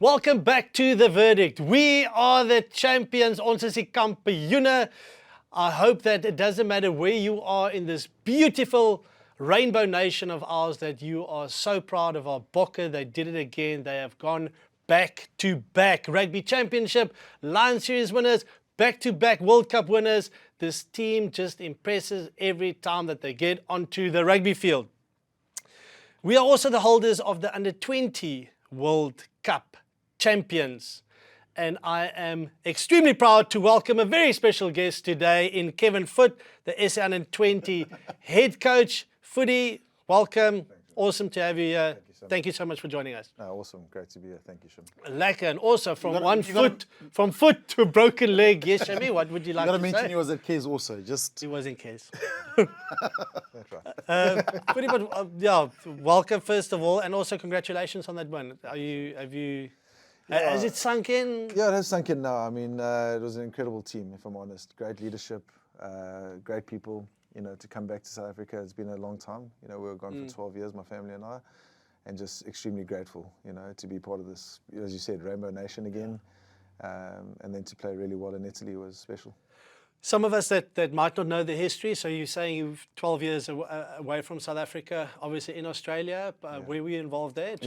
Welcome back to The Verdict. We are the champions, ons is die kampioene. I hope that it doesn't matter where you are in this beautiful rainbow nation of ours, that you are so proud of our Bokke. They did it again. They have gone back to back. Rugby Championship, Lion Series winners, back-to-back World Cup winners. This team just impresses every time that they get onto the rugby field. We are also the holders of the Under-20 World Cup champions. And I am extremely proud to welcome a very special guest today in Kevin Foote, the SA Under-20 head coach. Foote, welcome. Awesome to have you here. Thank you so much for joining us. Awesome, great to be here. Thank you, Shimmy. Lekker, and also from from foot to a broken leg. Yes, Shimmy, what would you like to say? You got to mention he was at Kes also. He was in Kes. That's right. Foote, but yeah, welcome first of all, and also congratulations on that win. Has it sunk in? Yeah, it has sunk in now. I mean, it was an incredible team, if I'm honest. Great leadership, great people. You know, to come back to South Africa, it's been a long time. You know, we were gone for 12 years, my family and I. And just extremely grateful, you know, to be part of this, as you said, Rainbow Nation again. And then to play really well in Italy was special. Some of us that might not know the history, so you're saying you're 12 years away from South Africa, obviously in Australia. Where were you involved there?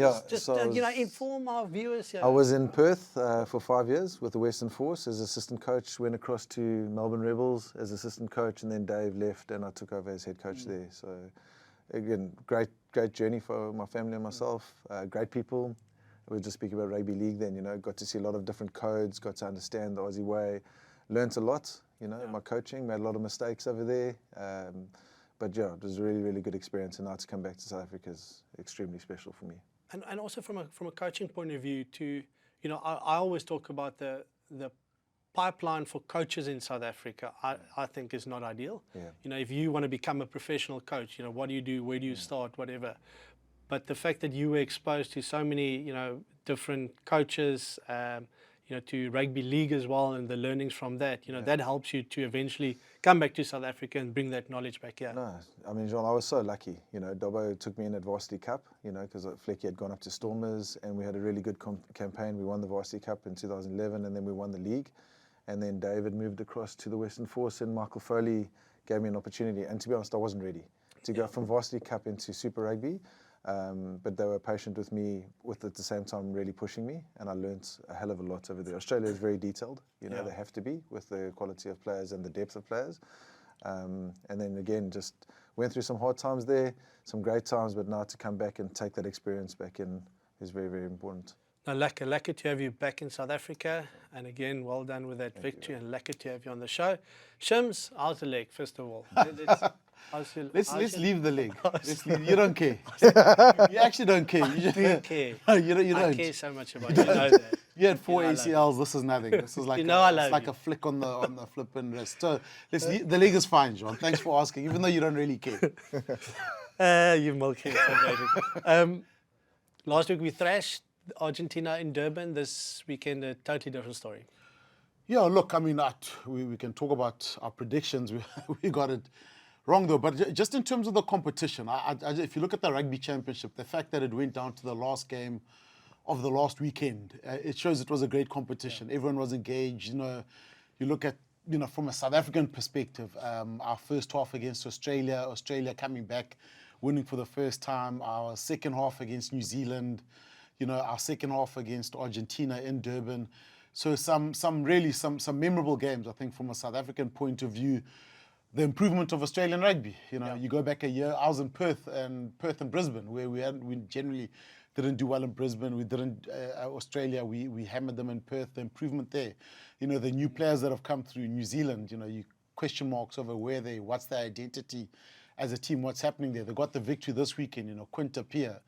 Inform our viewers here. I was in Perth for 5 years with the Western Force as assistant coach, went across to Melbourne Rebels as assistant coach, and then Dave left and I took over as head coach there. So again, great journey for my family and myself, great people. We were just speaking about rugby league then, you know, got to see a lot of different codes, got to understand the Aussie way, learnt a lot, you know, my coaching, made a lot of mistakes over there. But yeah, it was a really, really good experience, and now to come back to South Africa is extremely special for me. And also from a coaching point of view to, you know, I always talk about the pipeline for coaches in South Africa, I think is not ideal. Yeah. You know, if you want to become a professional coach, you know, what do you do? Where do you start? Whatever. But the fact that you were exposed to so many, you know, different coaches, you know, to rugby league as well, and the learnings from that, you know, that helps you to eventually come back to South Africa and bring that knowledge back here. No, I mean, John, I was so lucky. You know, Dobbo took me in at Varsity Cup, you know, because Flecky had gone up to Stormers, and we had a really good campaign. We won the Varsity Cup in 2011, and then we won the league. And then David moved across to the Western Force, and Michael Foley gave me an opportunity. And to be honest, I wasn't ready to go from Varsity Cup into Super Rugby. But they were patient with me, with at the same time really pushing me, and I learnt a hell of a lot over there. Australia is very detailed, you know, they have to be with the quality of players and the depth of players. And then again, just went through some hard times there, some great times, but now to come back and take that experience back in is very, very important. Now, lekker to have you back in South Africa, and again, well done with that victory, and lekker to have you on the show. Shims, how's the leg, first of all? Let's leave the leg. You don't care. You actually don't care. You don't care. You don't. I care so much about you. Know that. You had 4 ACLs. This is nothing. This is like a flick on the flipping wrist. So the leg is fine, John. Thanks for asking, even though you don't really care. You milking so last week we thrashed Argentina in Durban. This weekend, a totally different story. Yeah, look, I mean, we can talk about our predictions. We got it wrong, though. But just in terms of the competition, if you look at the Rugby Championship, the fact that it went down to the last game of the last weekend, it shows it was a great competition. Yeah. Everyone was engaged. You know, you look at, you know, from a South African perspective, our first half against Australia coming back, winning for the first time. Our second half against New Zealand. You know, our second half against Argentina in Durban. So some memorable games, I think, from a South African point of view. The improvement of Australian rugby. You know, you go back a year, I was in Perth and Brisbane, where we generally didn't do well in Brisbane. We didn't, Australia, we hammered them in Perth, the improvement there. You know, the new players that have come through New Zealand, you know, you question marks over what's their identity as a team, what's happening there. They got the victory this weekend, you know, Quinta Pierre.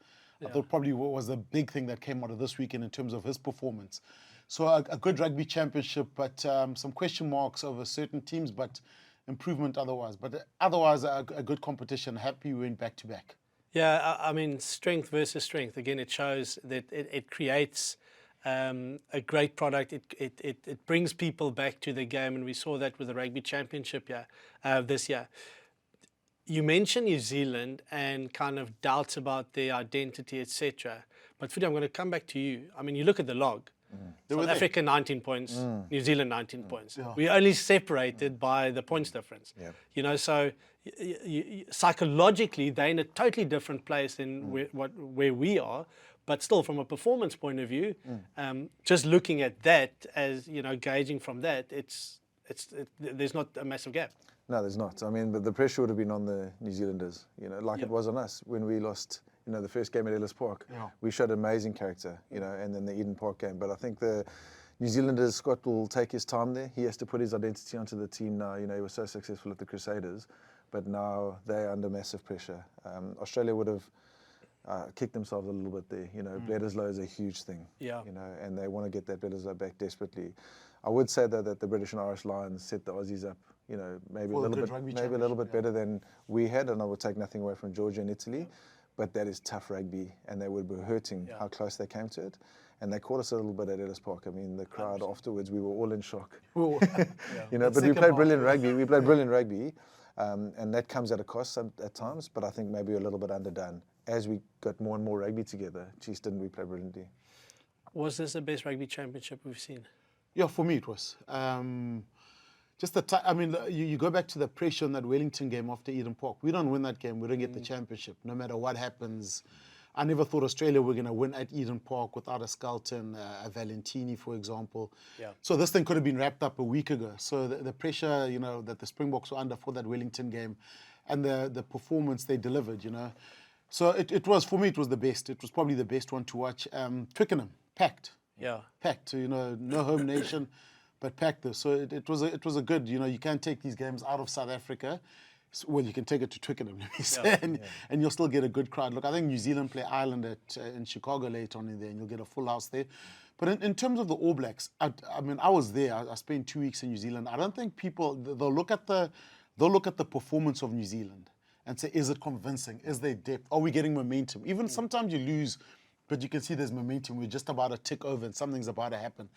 I thought probably what was the big thing that came out of this weekend in terms of his performance. So a good rugby championship, but some question marks over certain teams, but improvement otherwise. But otherwise, a good competition. Happy we went back to back. Yeah, I mean, strength versus strength. Again, it shows that it creates a great product. It brings people back to the game, and we saw that with the Rugby Championship this year. You mentioned New Zealand and kind of doubts about their identity, etc. But Foote, I'm going to come back to you. I mean, you look at the log. They were South there. Africa 19 points, New Zealand 19 points. Yeah. We're only separated by the points difference. Yeah. You know, so psychologically they're in a totally different place than where we are. But still, from a performance point of view, just looking at that as, you know, gauging from that, there's not a massive gap. No, there's not. I mean, the pressure would have been on the New Zealanders, you know, like it was on us when we lost, you know, the first game at Ellis Park. Yeah. We showed amazing character, you know, and then the Eden Park game. But I think the New Zealanders, Scott will take his time there. He has to put his identity onto the team now. You know, he was so successful at the Crusaders, but now they're under massive pressure. Australia would have kicked themselves a little bit there. You know, Bledisloe is a huge thing. Yeah. You know, and they want to get that Bledisloe back desperately. I would say though that the British and Irish Lions set the Aussies up, you know, maybe For a the little good bit, rugby maybe a little bit championship, better than we had, and I would take nothing away from Georgia and Italy, but that is tough rugby, and they would be hurting how close they came to it, and they caught us a little bit at Ellis Park. I mean, the crowd afterwards, we were all in shock. Well, You know, but we played brilliant rugby. We played brilliant rugby, and that comes at a cost at times. But I think maybe a little bit underdone as we got more and more rugby together. Geez, didn't we play brilliantly? Was this the best rugby championship we've seen? Yeah, for me it was. Just I mean, you go back to the pressure on that Wellington game after Eden Park. We don't win that game, we don't get the championship, no matter what happens. I never thought Australia were going to win at Eden Park without a Skelton, a Valentini, for example. Yeah. So this thing could have been wrapped up a week ago. So the pressure, you know, that the Springboks were under for that Wellington game, and the performance they delivered, you know. So it was, for me, it was the best. It was probably the best one to watch. Twickenham, packed. Yeah. Packed, you know, no home nation, but packed this. So it was a good, you know, you can't take these games out of South Africa. Well, you can take it to Twickenham, let me say, and you'll still get a good crowd. Look, I think New Zealand play Ireland in Chicago later on in there, and you'll get a full house there. But in terms of the All Blacks, I mean, I was there. I spent 2 weeks in New Zealand. I don't think people, they'll look at the performance of New Zealand and say, is it convincing? Is there depth? Are we getting momentum? Even sometimes you lose, but you can see there's momentum. We're just about to tick over and something's about to happen.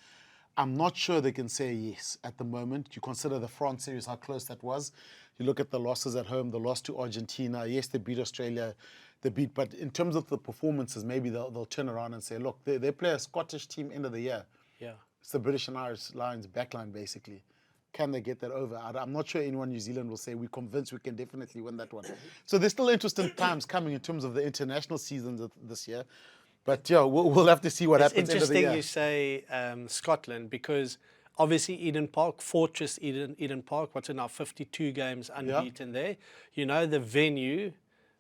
I'm not sure they can say yes at the moment. You consider the France series, how close that was. You look at the losses at home, the loss to Argentina. Yes, they beat Australia, but in terms of the performances, maybe they'll turn around and say, look, they play a Scottish team end of the year. Yeah. It's the British and Irish Lions backline, basically. Can they get that over? I'm not sure anyone in New Zealand will say, we're convinced we can definitely win that one. So there's still interesting times coming in terms of the international seasons this year. But yeah, we'll have to see what happens end of the Interesting year. you say Scotland, because obviously Eden Park, Fortress Eden Park, what's it now, 52 games unbeaten there. You know the venue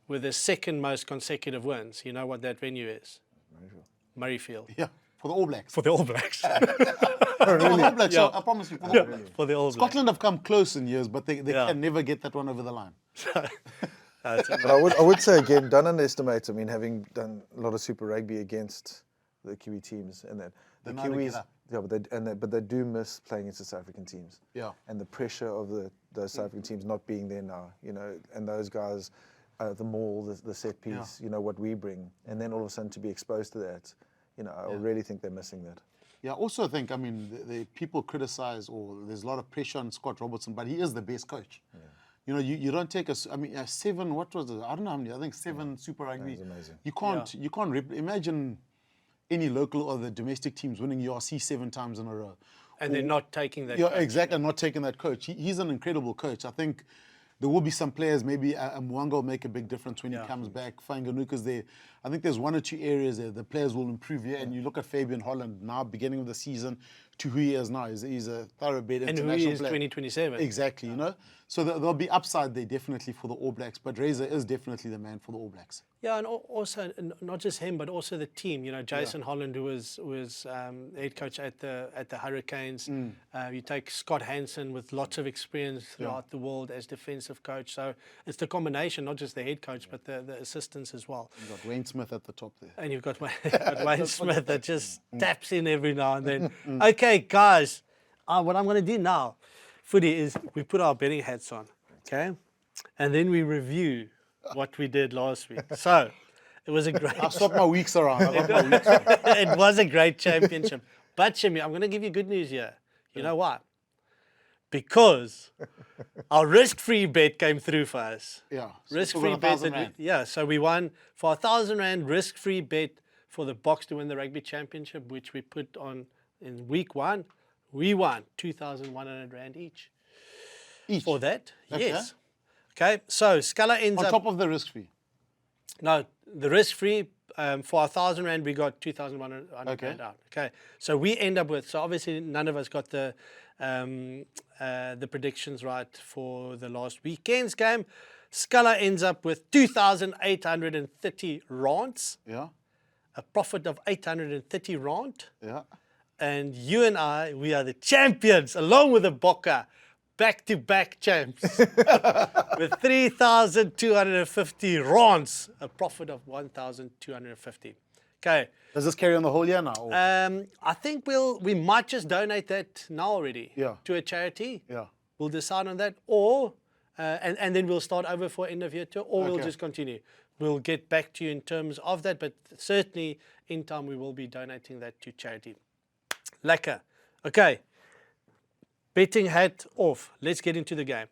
with the second most consecutive wins. You know what that venue is? Murrayfield. Yeah, for the All Blacks. For the All Blacks. For the All Blacks, I promise you. For the All Blacks. For the All Blacks. Scotland have come close in years, but they can never get that one over the line. But I would say again, don't underestimate. I mean, having done a lot of Super Rugby against the Kiwi teams, and that the know how to get Kiwis, up. yeah, but they do miss playing against the South African teams. Yeah. And the pressure of those South African teams not being there now, you know, and those guys, the maul, the set piece, you know, what we bring, and then all of a sudden to be exposed to that, you know, I really think they're missing that. Yeah, I also think, I mean, the people criticize, or there's a lot of pressure on Scott Robertson, but he is the best coach. Yeah. You know, you don't take a 7, what was it? I don't know how many, I think 7 Super Rugby. That was amazing. You can't imagine any local or the domestic teams winning URC 7 times in a row. And they're not taking that. Yeah, coach. exactly, and not taking that coach. He's an incredible coach. I think there will be some players, maybe Mwanga will make a big difference when he comes back. Fanganuka's there. I think there's 1 or 2 areas there the players will improve here. And you look at Fabian Holland now, beginning of the season, to who he is now. He's a thoroughbred And international who he is player. 2027. Exactly, you know. So there'll be upside there definitely for the All Blacks. But Razor is definitely the man for the All Blacks. Yeah, and also not just him, but also the team. You know, Jason Holland, who was head coach at the Hurricanes. You take Scott Hansen with lots of experience throughout the world as defensive coach. So it's the combination, not just the head coach, but the assistants as well. You've got Wayne Smith at the top there. And you've got Wayne Smith that just taps in every now and then. Okay, guys, what I'm going to do now, Foote, is we put our betting hats on, okay? And then we review what we did last week. So it was a great... I've swapped my weeks around. It was a great championship. But, Shimmy, I'm going to give you good news here. You know why? Because our risk-free bet came through for us. Yeah. Risk-free bet. So we won for 1,000 Rand risk-free bet for the Boks to win the Rugby Championship, which we put on in week 1, we won 2,100 Rand each. Each? For that, Okay. yes. Okay, so Scala ends On up... top of the risk fee. No, the risk-free, for 1,000 Rand, we got 2,100 Okay. Rand out. Okay, so we end up with... So obviously none of us got the predictions right for the last weekend's game. Scala ends up with 2,830 rands, Yeah. a profit of 830 rand. Yeah. And you and I, we are the champions, along with the Bokke, back-to-back champs, with 3,250 rands, a profit of 1,250. Okay. Does this carry on the whole year now? Or? I think we might just donate that now already to a charity. Yeah. We'll decide on that, or and then we'll start over for end of year tour, or we'll Okay. just continue. We'll get back to you in terms of that, but certainly in time we will be donating that to charity. Lekker. Okay. Betting hat off. Let's get into the game.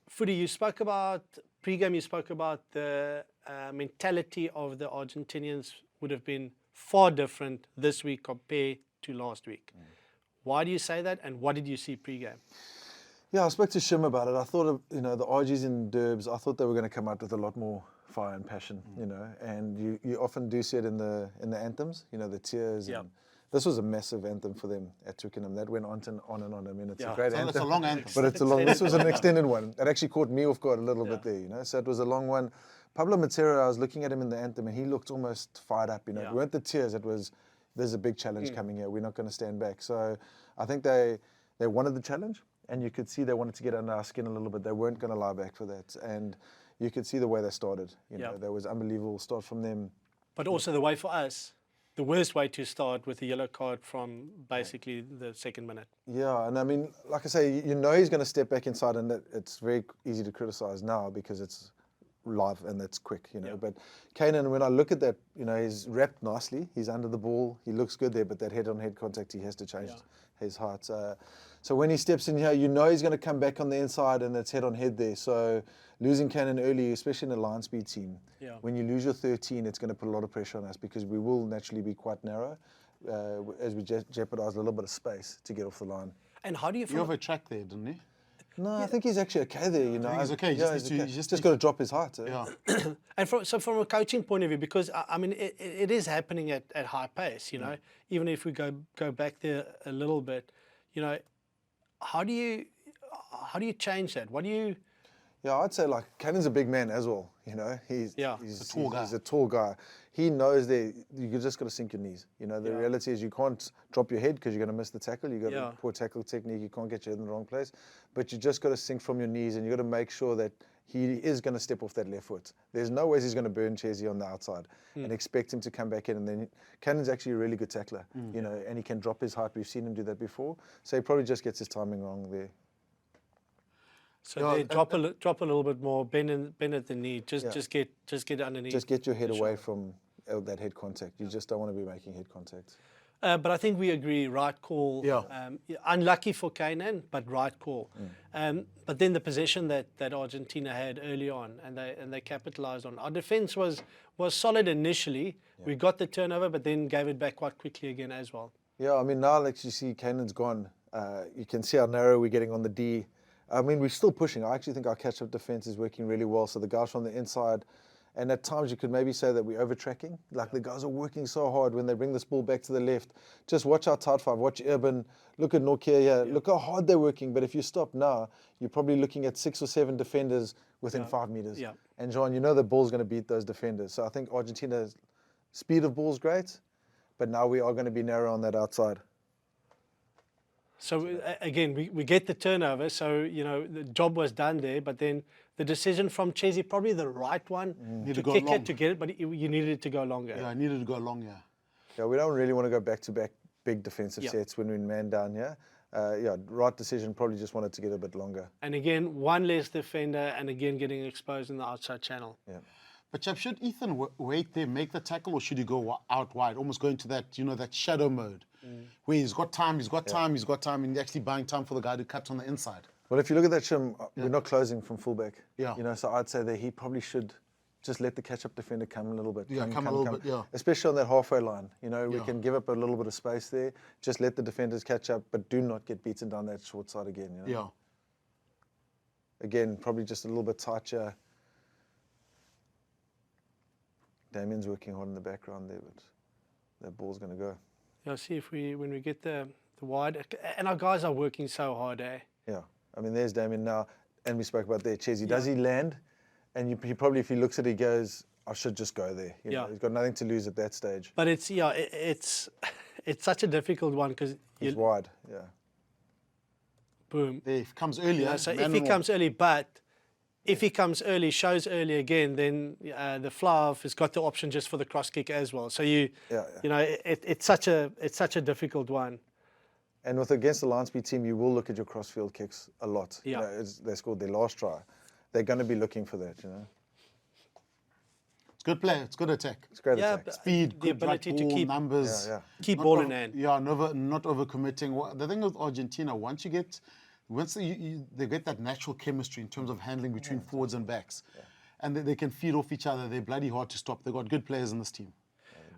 Foote, you spoke about pre-game. You spoke about the mentality of the Argentinians would have been far different this week compared to last week. Why do you say that, and what did you see pre-game? Yeah, I spoke to Shim about it. I thought of, the RGs in Derbs, I thought they were going to come out with a lot more fire and passion, and you often do see it in the anthems, the tears. Yeah. And this was a massive anthem for them at Twickenham. That went on and on and on. I mean, it's a Yeah. great So anthem. it's a long anthem. But this was an extended one. It actually caught me off guard a little bit there, So it was a long one. Pablo Matera, I was looking at him in the anthem and he looked almost fired up, Yeah. It weren't the tears, it was, there's a big challenge coming here. We're not going to stand back. So I think they wanted the challenge, and you could see they wanted to get under our skin a little bit. They weren't going to lie back for that. And you could see the way they started. There was unbelievable start from them. But also the way for us, the worst way to start with a yellow card from basically the second minute. Yeah, and I mean, like I say, he's going to step back inside, and it's very easy to criticize now because it's live and that's quick, Yeah. But Kanan, when I look at that, he's wrapped nicely. He's under the ball. He looks good there, but that head-on-head contact, he has to change his height. So when he steps in here, he's going to come back on the inside, and it's head-on-head there. So losing Kanan early, especially in a line speed team, when you lose your 13, it's going to put a lot of pressure on us because we will naturally be quite narrow as we jeopardize a little bit of space to get off the line. And how do you You feel? have a track there, didn't he? No, I think he's actually okay there, He's okay. He's just got to drop his height. Yeah. And from a coaching point of view, because I mean it is happening at high pace, Even if we go back there a little bit, how do you change that? What do you? Yeah, I'd say like Cannon's a big man as well. He's a tall guy. He's a tall guy. He knows that you just got to sink your knees. The reality is you can't drop your head because you're going to miss the tackle. You got a poor tackle technique. You can't get your head in the wrong place. But you just got to sink from your knees, and you got to make sure that he is going to step off that left foot. There's no ways he's going to burn Chesney on the outside and expect him to come back in. And then Cannon's actually a really good tackler, and he can drop his height. We've seen him do that before. So he probably just gets his timing wrong there. So they drop a little bit more, bend at the knee, just get underneath. Just get your head away from that head contact. You just don't want to be making head contact. But I think we agree, right call. Yeah. Unlucky for Kainan, but right call. But then the possession that Argentina had early on, and they capitalised on. Our defence was solid initially. We got the turnover, but then gave it back quite quickly again as well. Yeah, I mean, now like you see Kanan's gone, you can see how narrow we're getting on the D. I mean, we're still pushing. I actually think our catch-up defence is working really well. So the guys from the inside, and at times you could maybe say that we're over-tracking. Like the guys are working so hard when they bring this ball back to the left. Just watch our tight five, watch Urban, look at Nokia here, look how hard they're working. But if you stop now, you're probably looking at 6 or 7 defenders within 5 meters. Yeah. And John, the ball's going to beat those defenders. So I think Argentina's speed of ball is great, but now we are going to be narrow on that outside. So again, we get the turnover. So the job was done there. But then the decision from Chesney, probably the right one to go kick long. it to get it, but you needed it to go longer. Yeah, I needed to go long, Yeah, we don't really want to go back-to-back big defensive sets when we're in man down here. Right decision. Probably just wanted to get a bit longer. And again, one less defender, and again getting exposed in the outside channel. Yeah. But Chap, should Ethan wait there, make the tackle, or should he go out wide, almost go into that, that shadow mode, where he's got time, and he's actually buying time for the guy to cut on the inside? Well, if you look at that, Shim, we're not closing from fullback. Yeah. So I'd say that he probably should just let the catch-up defender come a little bit. Yeah, come a little bit, yeah. Especially on that halfway line. You know, we Yeah. can give up a little bit of space there. Just let the defenders catch up, but do not get beaten down that short side again. You know? Yeah. Again, probably just a little bit tighter. Damien's working hard in the background there, but that ball's going to go. Yeah, see if when we get the wide, and our guys are working so hard, eh? Yeah, I mean, there's Damien now, and we spoke about there, Chesney. Does he land? And he probably, if he looks at it, he goes, I should just go there. You know, he's got nothing to lose at that stage. But it's it's such a difficult one because he's wide. Yeah. Boom. If he comes earlier. Yeah, so if he comes early, but if he comes early, shows early again, then the fly-off has got the option just for the cross kick as well. So you know, it's such a difficult one. And with against the line speed team, you will look at your crossfield kicks a lot. Yeah. You know, they scored their last try. They're going to be looking for that. You know. It's good play. It's good attack. It's great attack. Speed, the good ability ball, to keep numbers. Keep ball in hand. Yeah, not overcommitting. The thing with Argentina, once they get that natural chemistry in terms of handling between forwards and backs, and they can feed off each other. They're bloody hard to stop. They've got good players in this team.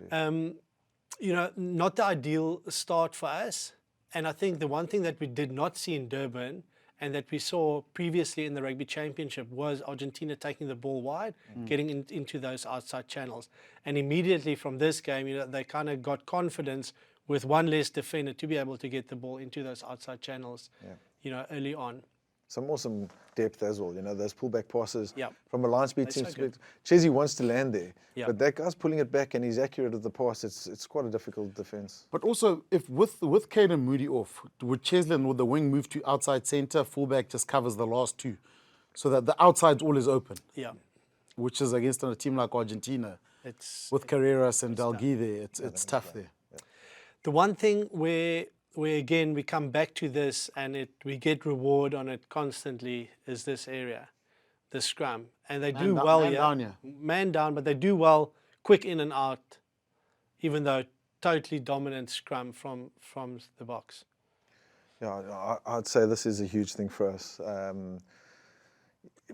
You know, not the ideal start for us. And I think the one thing that we did not see in Durban and that we saw previously in the Rugby Championship was Argentina taking the ball wide, getting into those outside channels. And immediately from this game, you know, they kind of got confidence with one less defender to be able to get the ball into those outside channels, you know, early on. Some awesome depth as well, you know, those pullback passes from a line speed team. So Chesney wants to land there, Yeah. but that guy's pulling it back and he's accurate at the pass. It's quite a difficult defence. But also, if with Caden Moody off, would Cheslin, would the wing move to outside centre, fullback just covers the last two, so that the outside's always open? Yeah. Which is against a team like Argentina. With Carreras and Dalgui there, it's tough there. The one thing where again we come back to this and we get reward on it constantly is this area, the scrum. And they do well, man down, but they do well, quick in and out, even though totally dominant scrum from the Boks. Yeah, I'd say this is a huge thing for us.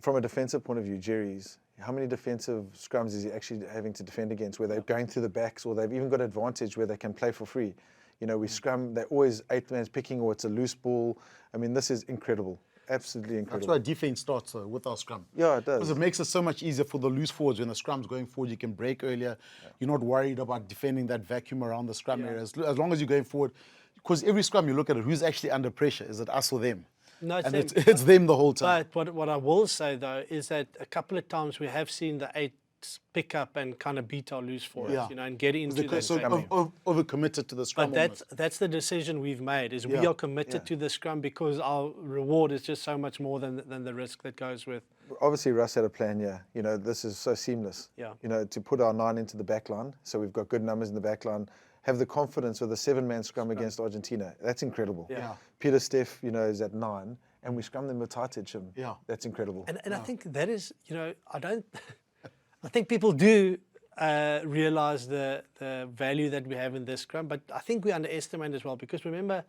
From a defensive point of view, Jerry's, how many defensive scrums is he actually having to defend against where they're going through the backs or they've even got advantage where they can play for free? You know, we scrum, they're always 8 man's picking or it's a loose ball. I mean, this is incredible. Absolutely incredible. That's why defense starts with our scrum. Yeah, it does. Because it makes it so much easier for the loose forwards. When the scrum's going forward, you can break earlier. You're not worried about defending that vacuum around the scrum area. As long as you're going forward, because every scrum you look at it, who's actually under pressure? Is it us or them? No, it's and them. it's them the whole time. But what I will say, though, is that a couple of times we have seen the 8 pick up and kind of beat our loose forwards, you know, and get into the overcommitted to the scrum. But that's the decision we've made, is we are committed to the scrum because our reward is just so much more than the risk that goes with. Obviously, Russ had a plan, You know, this is so seamless. Yeah. You know, to put our 9 into the back line, so we've got good numbers in the back line, have the confidence with a 7-man scrum against Argentina. That's incredible. Yeah. Peter Steff, you know, is at 9, and we scrum them with tight edge. Yeah. That's incredible. And I think that is, you know, I think people do realise the value that we have in this scrum, but I think we underestimate as well because remember,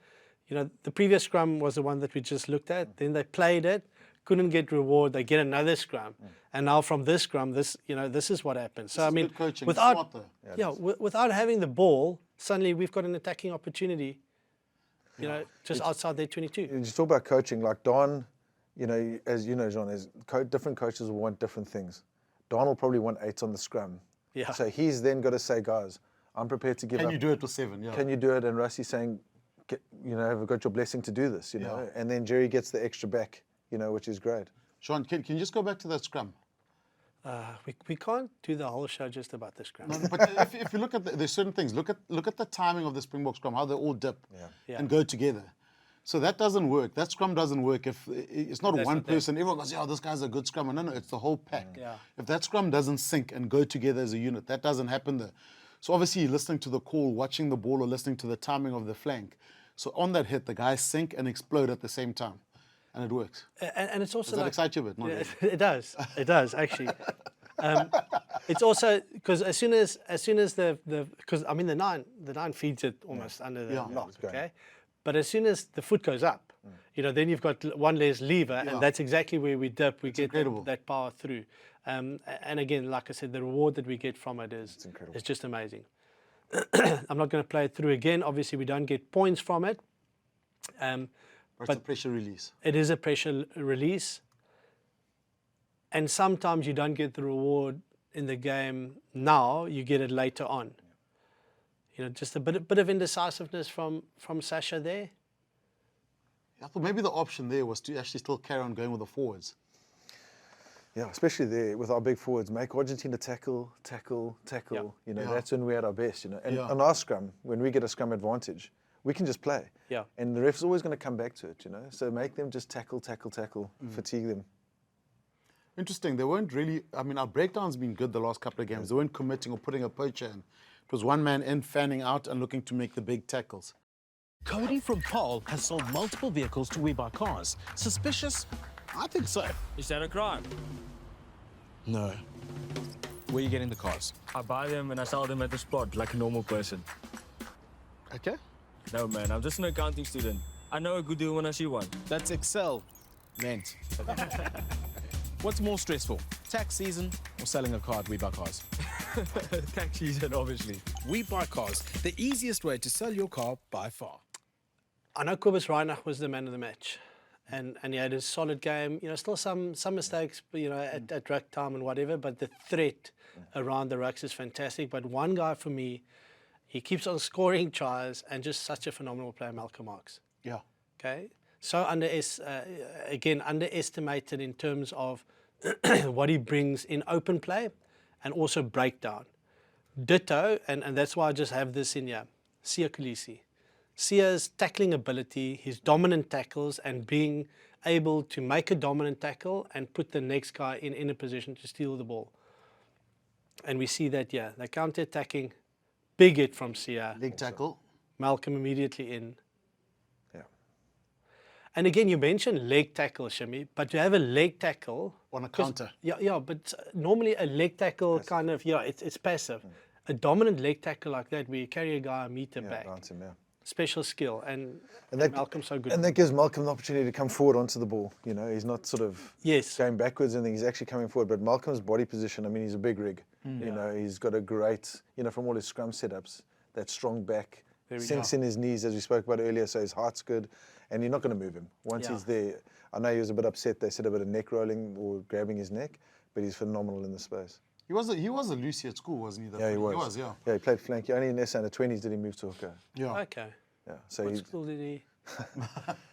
you know, the previous scrum was the one that we just looked at. Then they played it, couldn't get reward. They get another scrum, and now from this scrum, this is what happens. So I mean, without having the ball, suddenly we've got an attacking opportunity. You know, just outside their 22. You just talk about coaching, like Don. You know, as you know, John, different coaches will want different things. Don will probably want 8 on the scrum. Yeah. So he's then got to say, guys, I'm prepared to give up. Can you do it with 7? Yeah. Can you do it? And Rassie's saying, you know, have I got your blessing to do this? You know. And then Jerry gets the extra back. You know, which is great. Sean, can you just go back to that scrum? We can't do the whole show just about the scrum. No, but if you look at there's certain things. Look at the timing of the Springbok scrum, how they all dip and go together. So that doesn't work. That scrum doesn't work if it's not one person. Everyone goes, this guy's a good scrummer. No, it's the whole pack. Yeah. If that scrum doesn't sync and go together as a unit, that doesn't happen there. So obviously you're listening to the call, watching the ball, or listening to the timing of the flank. So on that hit, the guys sync and explode at the same time. And it works. And it's also Does that excite you a bit? Not really. It does. It does actually. It's also because as soon as because I mean the nine feeds it almost under the lock, okay. But as soon as the foot goes up, then you've got one less lever, Yeah. and that's exactly where we dip. We get incredible. that power through. And again, like I said, the reward that we get from it is just amazing. I'm not going to play it through again. Obviously, we don't get points from it. But it's a pressure release. It is a pressure release. And sometimes you don't get the reward in the game now, you get it later on. Just a bit of indecisiveness from Sacha there. I thought maybe the option there was to actually still carry on going with the forwards. Yeah, especially there with our big forwards, make Argentina tackle. Yeah. That's when we're at our best. And Yeah. on our scrum, when we get a scrum advantage, we can just play. Yeah. And the ref's always going to come back to it. So make them just tackle, fatigue them. Interesting. They weren't really. I mean, our breakdown's been good the last couple of games. They weren't committing or putting a poacher in. It was one man in, fanning out, and looking to make the big tackles. Cody from Paul has sold multiple vehicles to We Buy Cars. Suspicious? I think so. Is that a crime? No. Where are you getting the cars? I buy them and I sell them at the spot like a normal person. Okay. No, man, I'm just an accounting student. I know a good deal when I see one. That's Excel. Meant. What's more stressful, tax season or selling a car at We Buy Cars? Tax season, obviously. We Buy Cars, the easiest way to sell your car by far. I know Cobus Reinach was the man of the match. And he had a solid game. Still some mistakes, but, at ruck time and whatever. But the threat around the rucks is fantastic. But one guy for me, he keeps on scoring tries and just such a phenomenal player, Malcolm Marx. Yeah. Okay, so underestimated in terms of what he brings in open play and also breakdown. Ditto, and that's why I just have this in here. Sia Kulisi. Sia's tackling ability, his dominant tackles, and being able to make a dominant tackle and put the next guy in a position to steal the ball. And we see that, yeah, the counter-attacking, big hit from Sia. Leg tackle. Malcolm immediately in. Yeah. And again, you mentioned leg tackle, Shimmy, but you have a leg tackle. On a counter. Yeah, but normally a leg tackle kind of, it's passive. A dominant leg tackle like that, where you carry a guy a meter back. Bounce him, yeah. Special skill, and that, Malcolm's so good. And that gives Malcolm the opportunity to come forward onto the ball. He's not sort of going backwards and he's actually coming forward. But Malcolm's body position, I mean, he's a big rig. He's got a great, from all his scrum setups, that strong back, sinks in his knees, as we spoke about earlier, so his heart's good. And you're not going to move him. Once he's there, I know he was a bit upset. They said a bit of neck rolling or grabbing his neck, but he's phenomenal in the space. He was a Lucy at school, wasn't he? Yeah, he was. He was, yeah. Yeah, he played flank. Only in SA under 20s did he move to hooker. Yeah. Okay. Yeah. So What school did he?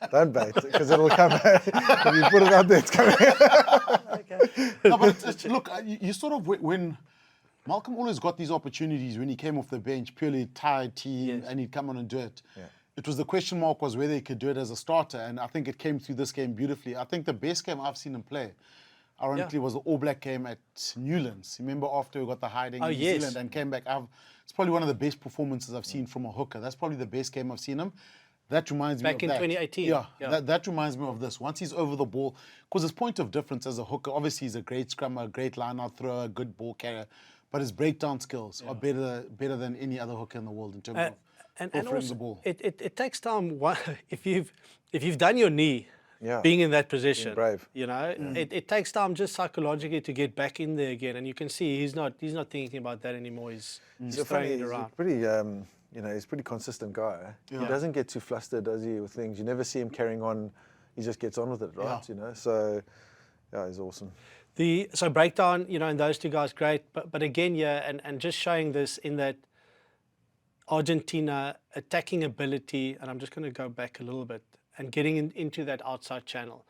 Don't bait, because it'll come. If you put it out there, it's coming. Okay. No, but look, you sort of, when Malcolm always got these opportunities when he came off the bench, purely tired team, and he'd come on and do it. Yeah. It was the question mark was whether he could do it as a starter, and I think it came through this game beautifully. I think the best game I've seen him play, ironically, was the All Black game at Newlands. Remember after we got the hiding in New Zealand and came back? It's probably one of the best performances I've seen from a hooker. That's probably the best game I've seen him. That reminds me of Back in that. 2018. Yeah, Yeah. That reminds me of this. Once he's over the ball, because his point of difference as a hooker, obviously he's a great scrummer, a great line-out thrower, a good ball carrier, but his breakdown skills are better than any other hooker in the world in terms of And offering also, the ball. it takes time. If you've done your knee, being in that position, brave. it takes time just psychologically to get back in there again. And you can see he's not thinking about that anymore. He's throwing it around. He's a pretty consistent guy. He doesn't get too flustered, does he, with things? You never see him carrying on. He just gets on with it, right? So, yeah, he's awesome. So breakdown, and those two guys, great. But again, and just showing this in that Argentina attacking ability, and I'm just going to go back a little bit, and getting into that outside channel.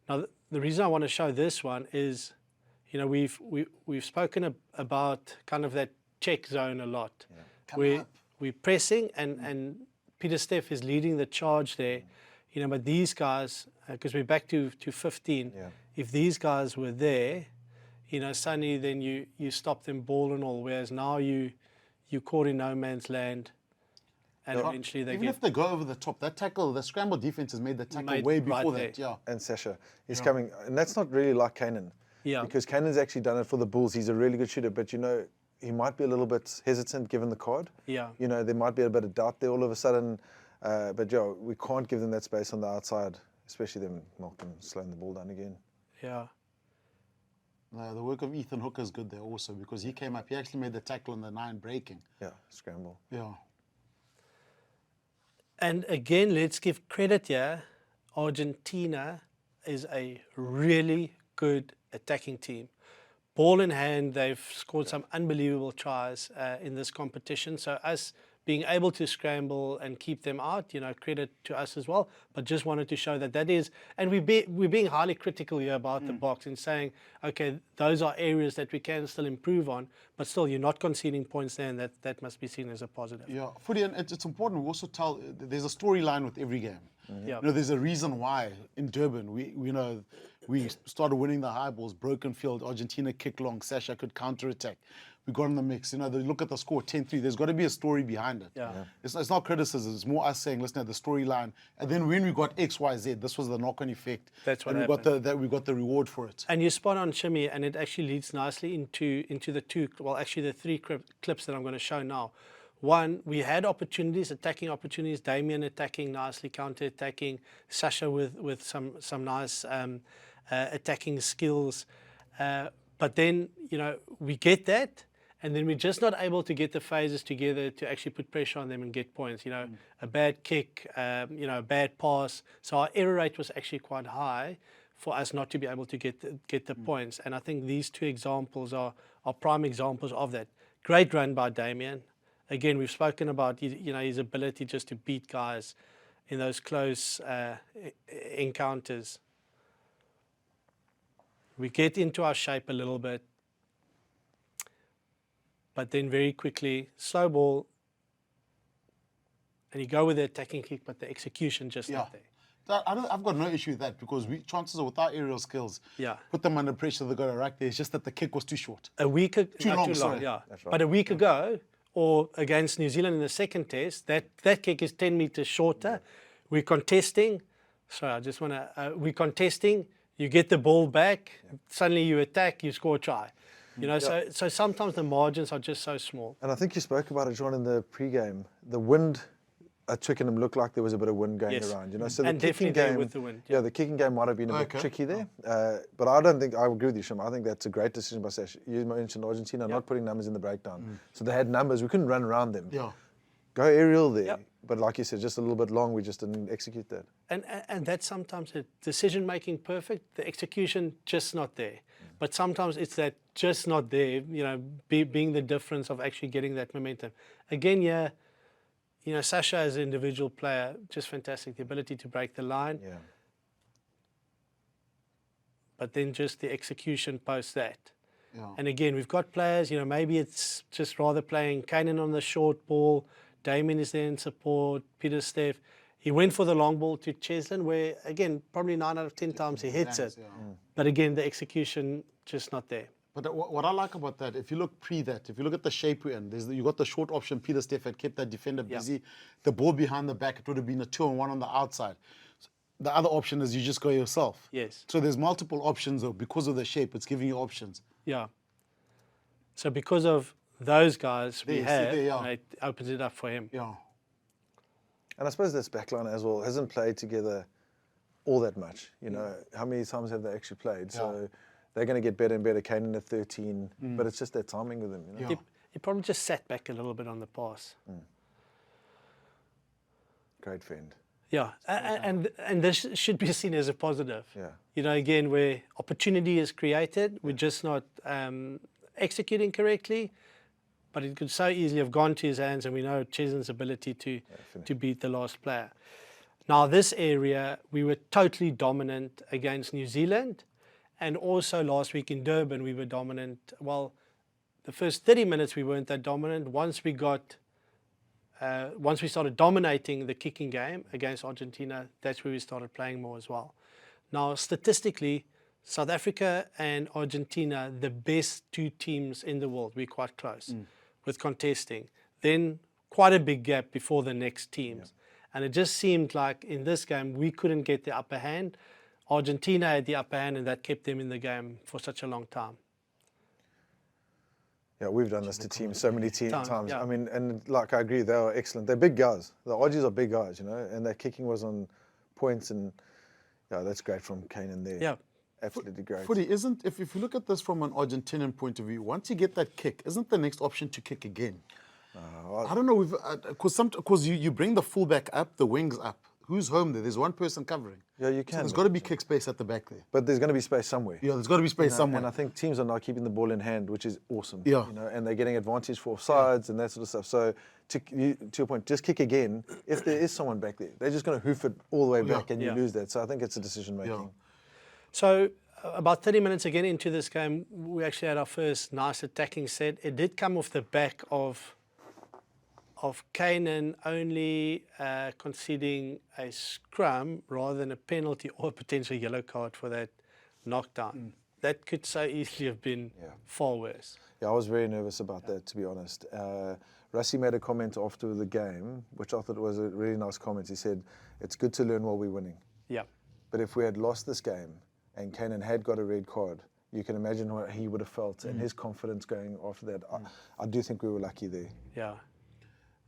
Now, the reason I want to show this one is, we've spoken about kind of that check zone a lot. We're pressing, and Peter Steff is leading the charge there. But these guys, because we're back to 15, if these guys were there, suddenly then you stop them ball and all, whereas now you're caught in no man's land, and eventually they Even if they go over the top, that tackle, the scramble defense has made the tackle way before that. Yeah. And Sacha, he's coming, and that's not really like Kanan. Yeah. Because Kanan's actually done it for the Bulls. He's a really good shooter, but he might be a little bit hesitant given the card. Yeah. There might be a bit of doubt there all of a sudden. But we can't give them that space on the outside, especially them Malcolm slowing the ball down again. Yeah. The work of Ethan Hooker is good there also because he came up. He actually made the tackle on the 9 breaking. Yeah, scramble. Yeah. And again, let's give credit here. Argentina is a really good attacking team. Ball in hand, they've scored some unbelievable tries in this competition. So us being able to scramble and keep them out, credit to us as well. But just wanted to show that is, and we're being highly critical here about the Boks and saying, okay, those are areas that we can still improve on, but still you're not conceding points there, and that must be seen as a positive. Yeah, Foote, and it's important we also tell, there's a storyline with every game. Yeah. There's a reason why in Durban, we started winning the high balls, broken field, Argentina kicked long, Sacha could counter-attack. We got in the mix. They look at the score, 10-3. There's got to be a story behind it. Yeah. It's not criticism. It's more us saying, listen at the storyline. And then when we got X, Y, Z, this was the knock-on effect. That's what and we got the reward for it. And you're spot on, Shimmy, and it actually leads nicely into the 3 clips that I'm going to show now. One, we had opportunities, attacking opportunities. Damien attacking nicely, counter-attacking. Sacha with some nice attacking skills. But then, we get that, and then we're just not able to get the phases together to actually put pressure on them and get points. A bad kick, a bad pass. So our error rate was actually quite high for us not to be able to get the points. And I think these 2 examples are prime examples of that. Great run by Damien. Again, we've spoken about his ability just to beat guys in those close encounters. We get into our shape a little bit, but then very quickly, slow ball, and you go with the attacking kick, but the execution just not there. I've got no issue with that because chances are with our aerial skills, Yeah. put them under pressure, they got a rack there. It's just that the kick was too short. Too long, sorry. yeah. That's right. But a week ago, or against New Zealand in the second test, that kick is 10 meters shorter. We're contesting. Sorry, I just want to. We're contesting. You get the ball back. Suddenly you attack. You score a try. So sometimes the margins are just so small. And I think you spoke about it, John, in the pre-game. The wind at Twickenham looked like there was a bit of wind going around. So and the kicking definitely there game with the wind. Yeah, the kicking game might have been a bit tricky there. But I don't think I agree with you, Shim. I think that's a great decision by Sacha. You mentioned Argentina not putting numbers in the breakdown, so they had numbers. We couldn't run around them. Yeah. Go aerial there. Yep. But like you said, just a little bit long. We just didn't execute that. And that's sometimes a decision making perfect, the execution just not there. But sometimes it's that just not there, being the difference of actually getting that momentum. Again, Sacha as an individual player, just fantastic. The ability to break the line. Yeah. But then just the execution post that. Yeah. And again, we've got players, maybe it's just rather playing Kanan on the short ball, Damien is there in support, Peter Steph. He went for the long ball to Cheslin where, again, probably 9 out of 10 times he hits it. Yeah. But again, the execution just not there. But what I like about that, if you look if you look at the shape we're in, you got the short option. Peter Steph had kept that defender busy. The ball behind the back, it would have been a 2-on-1 on the outside. The other option is you just go yourself. Yes. So there's multiple options, though, because of the shape. It's giving you options. Yeah. So because of those guys we There, have, see there, it opens it up for him. Yeah. And I suppose this backline as well hasn't played together all that much. How many times have they actually played? So they're going to get better and better. Kanan at 13, but it's just that timing with them. Yeah. He probably just sat back a little bit on the pass. Great friend. Yeah, and this should be seen as a positive. Yeah. Again, where opportunity is created, we're just not executing correctly, but it could so easily have gone to his hands, and we know Cheslin's ability to beat the last player. Now, this area, we were totally dominant against New Zealand, and also last week in Durban, we were dominant. Well, the first 30 minutes, we weren't that dominant. Once we started dominating the kicking game against Argentina, that's where we started playing more as well. Now, statistically, South Africa and Argentina, the best 2 teams in the world. We're quite close with contesting. Then quite a big gap before the next teams. And it just seemed like in this game, we couldn't get the upper hand. Argentina had the upper hand, and that kept them in the game for such a long time. Yeah, we've done this to teams so many times. Yeah. I mean, and I agree, they are excellent. They're big guys. The Aussies are big guys, and their kicking was on points. And Yeah, that's great from Kane in there. Yeah. Absolutely great. Footy, if you look at this from an Argentinian point of view, once you get that kick, isn't the next option to kick again? I don't know, because you bring the fullback up, the wings up. Who's home there? There's one person covering. Yeah, you So can. there's got to be kick space at the back there. But there's going to be space somewhere. Yeah, there's got to be space somewhere. And I think teams are now keeping the ball in hand, which is awesome. Yeah. And they're getting advantage for offsides and that sort of stuff. So to your point, just kick again. If there is someone back there, they're just going to hoof it all the way back and you lose that. So I think it's a decision making. Yeah. So about 30 minutes again into this game, we actually had our first nice attacking set. It did come off the back of Kane only conceding a scrum rather than a penalty or a potential yellow card for that knockdown. That could so easily have been far worse. Yeah, I was very nervous about that, to be honest. Rassie made a comment after the game, which I thought was a really nice comment. He said, it's good to learn while we're winning. Yeah. But if we had lost this game and Kane had got a red card, you can imagine what he would have felt and his confidence going after that. I do think we were lucky there. Yeah.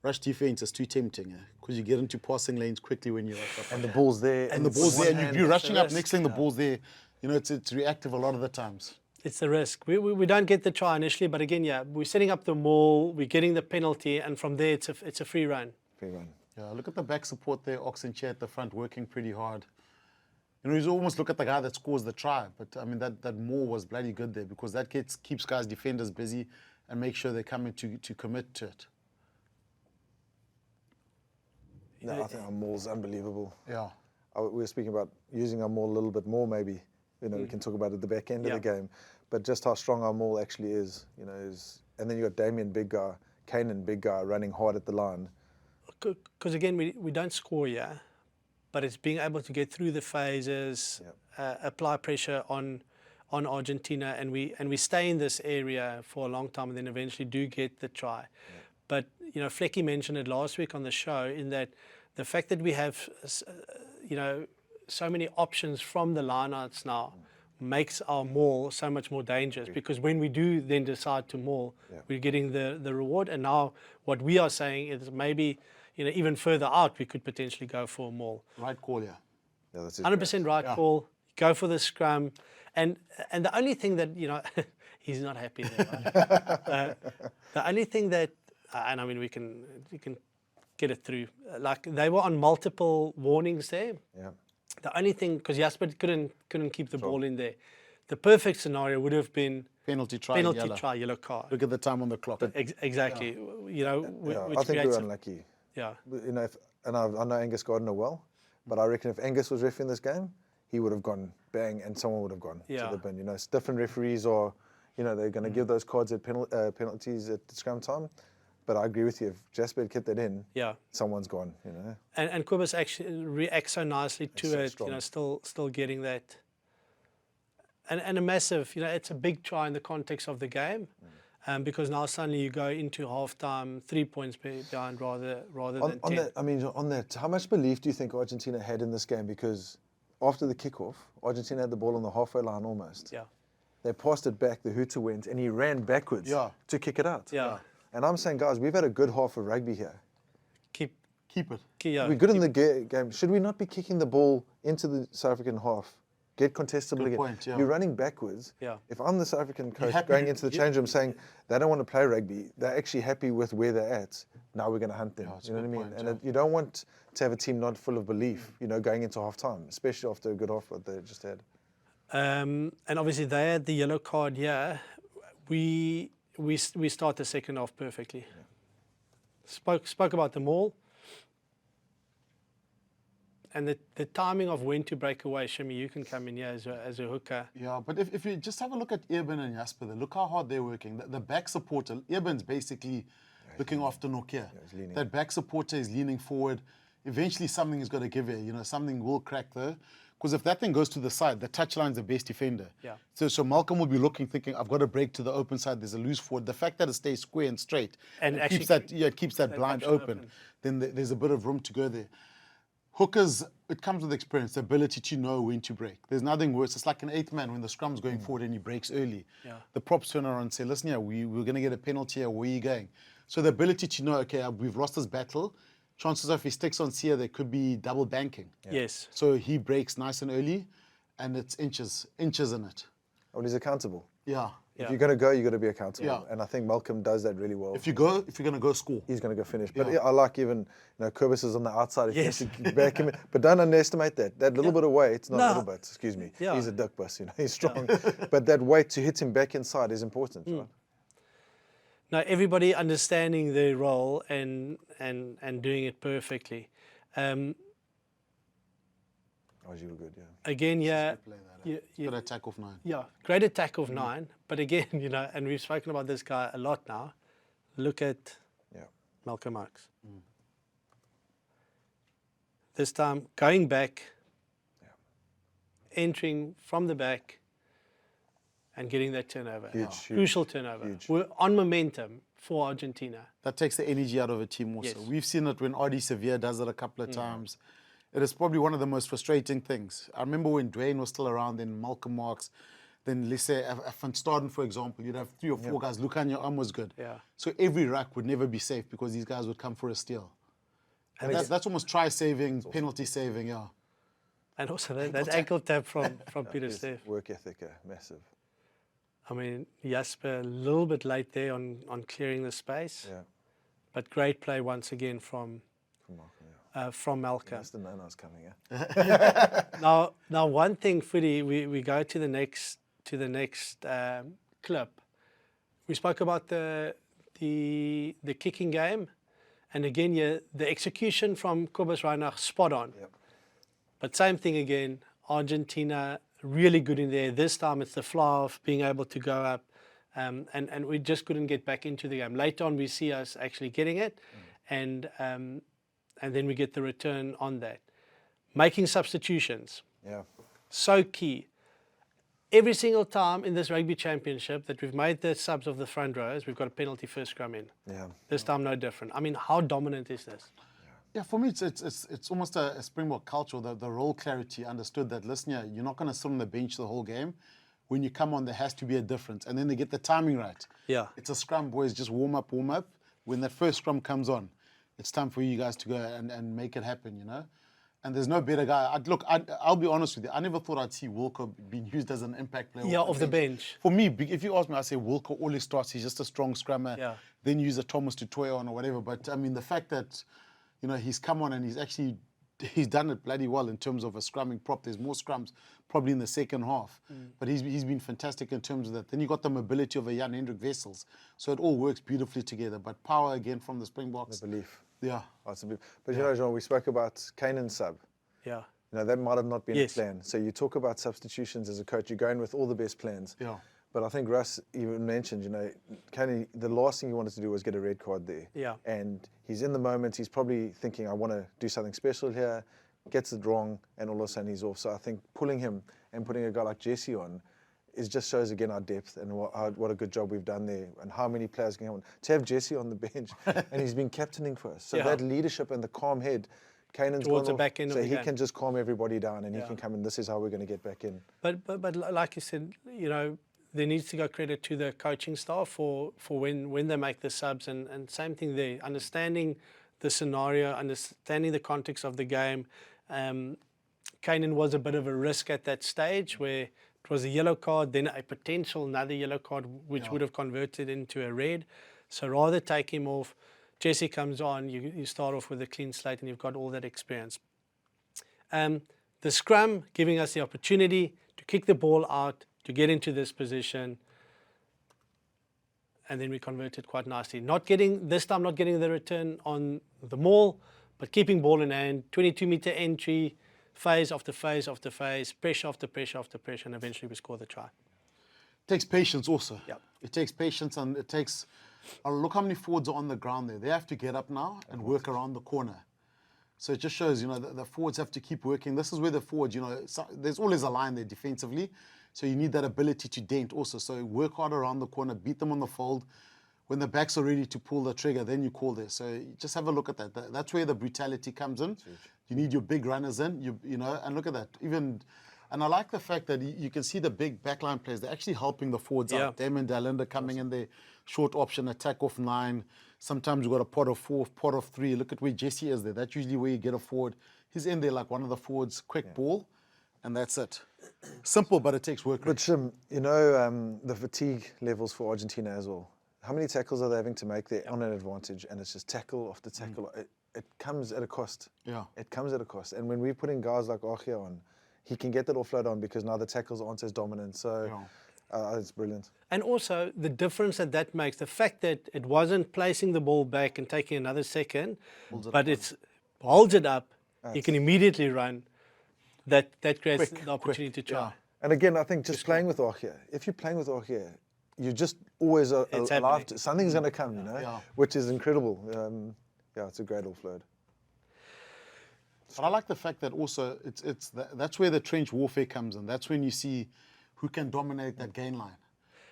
Rush defense is too tempting because you get into passing lanes quickly when you're up. And the ball's there. And the ball's there, and you're rushing up risk, next thing, the ball's there. You know, it's reactive a lot of the times. It's the risk. We don't get the try initially, but again, we're setting up the maul, we're getting the penalty, and from there it's a free run. Free run. Yeah, look at the back support there, Oxenchair at the front working pretty hard. You know, you almost look at the guy that scores the try, but I mean, that Moore was bloody good there because that keeps guys, defenders busy and make sure they come in to commit to it. No, I think our maul's unbelievable. Yeah. We were speaking about using our maul a little bit more maybe. You know, we can talk about it at the back end of the game. But just how strong our maul actually is, you know, and then you got Damien, big guy, Kanan, big guy, running hard at the line. Because again, we don't score but it's being able to get through the phases, apply pressure on Argentina, and we stay in this area for a long time, and then eventually do get the try. But you know, Flecky mentioned it last week on the show, in that the fact that we have you know, so many options from the lineouts now makes our maul so much more dangerous, because when we do then decide to maul, we're getting the reward. And now what we are saying is maybe, you know, even further out we could potentially go for a maul. Right call, yeah. Yeah, that's 100% right call. Go for the scrum, and the only thing that, you know, he's not happy there. The only thing that, and I mean we can get it through. Like, they were on multiple warnings there. Yeah. The only thing, because Jasper couldn't keep the ball in there. The perfect scenario would have been Penalty try, yellow card. Look at the time on the clock. Exactly. You know, which I think we creates were unlucky. Yeah. You know, I know Angus Gardner well, but I reckon if Angus was refereeing this game, he would have gone bang and someone would have gone to the bin. You know, different referees are, you know, they're going to give those cards at penalties at scrum time. But I agree with you. If Jasper had kept that in, someone's gone. You know. And Cobus actually reacts so nicely to so it. strong. You know, still getting that. And a massive, you know, it's a big try in the context of the game, because now suddenly you go into halftime 3 points behind rather than 10. On that, how much belief do you think Argentina had in this game? Because after the kickoff, Argentina had the ball on the halfway line almost. Yeah. They passed it back. The Foote went and he ran backwards to kick it out. Yeah. And I'm saying, guys, we've had a good half of rugby here. Keep it. We're good in the game. Should we not be kicking the ball into the South African half? Get contestable Good again. point, yeah. You're running backwards. Yeah. If I'm the South African coach happy going to- into the change room saying they don't want to play rugby, they're actually happy with where they're at. Now we're going to hunt them. Yeah, it's You know a what I good mean? point, And you don't want to have a team not full of belief, you know, going into half time, especially after a good half what they just had. And obviously they had the yellow card here. We start the second half perfectly. Spoke about them all. And the timing of when to break away. Shimmy, you can come in here as a hooker. Yeah, but if you just have a look at Eben and Jasper, look how hard they're working. The back supporter, Eben's basically looking after Nokia. That back supporter is leaning forward. Eventually something is going to give here. You know, something will crack there. Because if that thing goes to the side, the touchline's the best defender. Yeah. So Malcolm will be looking, thinking, I've got to break to the open side. There's a loose forward. The fact that it stays square and straight And it keeps that blind option open. Then there's a bit of room to go there. Hookers, it comes with experience, the ability to know when to break. There's nothing worse. It's like an eighth man when the scrum's going forward and he breaks early. Yeah. The props turn around and say, listen, we're going to get a penalty here. Where are you going? So the ability to know, okay, we've lost this battle. chances are if he sticks on Sia, there could be double banking. Yes. So he breaks nice and early, and it's inches in it. Well, he's accountable. Yeah. If you're going to go, you've got to be accountable. Yeah. And I think Malcolm does that really well. If you're going to go score. He's going to go finish. But Yeah. I like even, Cobus is on the outside. If Yes. he has to back him in. But don't underestimate that. That little bit of weight, not a No. little bit, excuse me. Yeah. He's a dick bus, he's strong. But that weight to hit him back inside is important, right? Now, everybody understanding their role and doing it perfectly. Oh, you were good, yeah. Again, yeah, Play that, Good attack off 9. yeah, great attack of 9. But again, and we've spoken about this guy a lot now. Look at Yeah. Malcolm Marx. This time, going back, entering from the back, and getting that turnover. Huge. Crucial turnover. Huge. We're on momentum for Argentina. That takes the energy out of a team also. Yes. We've seen it when Ardie Sevilla does it a couple of times. It is probably one of the most frustrating things. I remember when Dwayne was still around, then Malcolm Marx, then let's say Van Staden, for example, you'd have 3 or 4 guys. Lucan, your arm was good. Yeah. So every rack would never be safe because these guys would come for a steal. And that's almost try saving, penalty saving, yeah. And also that ankle tap from Peter His Steff. work ethic, massive. I mean, Jasper a little bit late there on clearing the space. Yeah. But great play once again from Malcolm, yeah. Malcolm. Must have known I was coming, yeah. Now one thing, Footy, we go to the next clip. We spoke about the kicking game, and again, the execution from Cobus Reinach spot on. Yep. But same thing again, Argentina really good in there. This time it's the fly off, being able to go up, and we just couldn't get back into the game. Later on, we see us actually getting it, and then we get the return on that. Making substitutions, Yeah. so key. Every single time in this Rugby Championship that we've made the subs of the front rows, we've got a penalty first scrum in. Yeah. This time, no different. I mean, how dominant is this? Yeah, for me, it's almost a Springbok culture, the role clarity, understood that, listen, you're not going to sit on the bench the whole game. When you come on, there has to be a difference. And then they get the timing right. Yeah. It's a scrum, boys, just warm up. When that first scrum comes on, it's time for you guys to go and make it happen, And there's no better guy. I'll be honest with you. I never thought I'd see Wilco being used as an impact player. Yeah, off the bench. For me, if you ask me, I say Wilco always starts. He's just a strong scrummer. Yeah. Then use a Thomas to toy on or whatever. But, I mean, the fact that, he's come on and he's done it bloody well in terms of a scrumming prop. There's more scrums probably in the second half. But he's been fantastic in terms of that. Then you got the mobility of a Jan Hendrik Wessels. So it all works beautifully together. But power again from the Springboks. The belief. Yeah. But Jean, we spoke about Kanan's sub. Yeah. That might have not been Yes. a plan. So you talk about substitutions as a coach. You're going with all the best plans. Yeah. But I think Russ even mentioned, Kane, the last thing he wanted to do was get a red card there. Yeah. And he's in the moment. He's probably thinking, I want to do something special here. Gets it wrong, and all of a sudden he's off. So I think pulling him and putting a guy like Jesse on just shows again our depth and what a good job we've done there, and how many players can come on. To have Jesse on the bench, and he's been captaining for us. So Yeah. that leadership and the calm head, Kanan's Towards gone the off, back end of so the he game. can just calm everybody down, and Yeah. he can come in. This is how we're going to get back in. But like you said, there needs to go credit to the coaching staff for when they make the subs, and same thing there, understanding the scenario, understanding the context of the game. Kanan was a bit of a risk at that stage where it was a yellow card, then a potential another yellow card, which would have converted into a red. So rather take him off. Jesse comes on, you start off with a clean slate and you've got all that experience. The scrum giving us the opportunity to kick the ball out, to get into this position, and then we converted quite nicely. This time not getting the return on the maul, but keeping ball in hand, 22-meter entry, phase after phase after phase, pressure after pressure after pressure, and eventually we score the try. It takes patience also. Yep. It takes patience, and it takes... look how many forwards are on the ground there. They have to get up now and work around the corner. So it just shows, the forwards have to keep working. This is where the forwards, there's always a line there defensively. So you need that ability to dent also. So work hard around the corner, beat them on the fold. When the backs are ready to pull the trigger, then you call there. So just have a look at that. That's where the brutality comes in. You need your big runners in, and look at that. And I like the fact that you can see the big backline players. They're actually helping the forwards out. Damon Dalinda coming in there, short option, attack off 9. Sometimes you've got a pot of 4, pot of 3. Look at where Jesse is there. That's usually where you get a forward. He's in there like one of the forwards, quick ball, and that's it. Simple, but it takes work. But Shim, you know the fatigue levels for Argentina as well. How many tackles are they having to make there on an advantage? And it's just tackle after tackle. It comes at a cost. Yeah. It comes at a cost. And when we put in guys like Achia on, he can get that offload on because now the tackles aren't as dominant. So it's brilliant. And also the difference that makes, the fact that it wasn't placing the ball back and taking another second, but it's holds it up, you can immediately run. That creates the opportunity to try. Yeah. And again, I think just playing with Achia, if you're playing with Achia, you're just always alive. Something's going to come, you know, which is incredible. It's a great offload. But I like the fact that also that's where the trench warfare comes in. That's when you see who can dominate that gain line.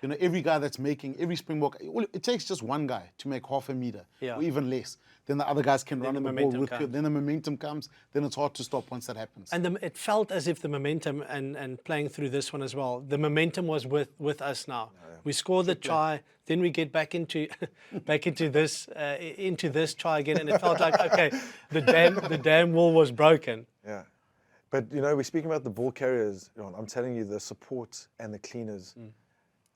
You know, every guy that's making, every Springbok, it takes just one guy to make half a meter or even less. Then the other guys can run on the ball. Then the momentum comes. Then it's hard to stop once that happens. And it felt as if the momentum, and playing through this one as well, the momentum was with us now. We score the try, then we get back into this try again, and it felt like, okay, the damn wall was broken. Yeah. But, you know, we're speaking about the ball carriers. I'm telling you, the support and the cleaners,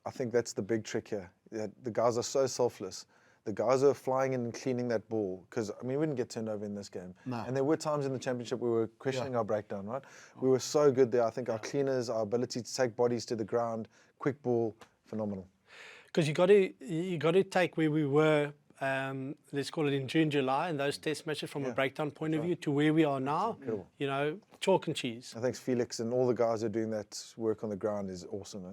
I think that's the big trick here. The guys are so selfless. The guys are flying in and cleaning that ball. Because, I mean, we didn't get turned over in this game. No. And there were times in the championship we were questioning our breakdown, right? We were so good there. I think our cleaners, our ability to take bodies to the ground, quick ball, phenomenal. Because you got to take where we were, let's call it in June, July, and those test matches from a breakdown point of view to where we are now. You know, chalk and cheese. I think Felix and all the guys who are doing that work on the ground is awesome.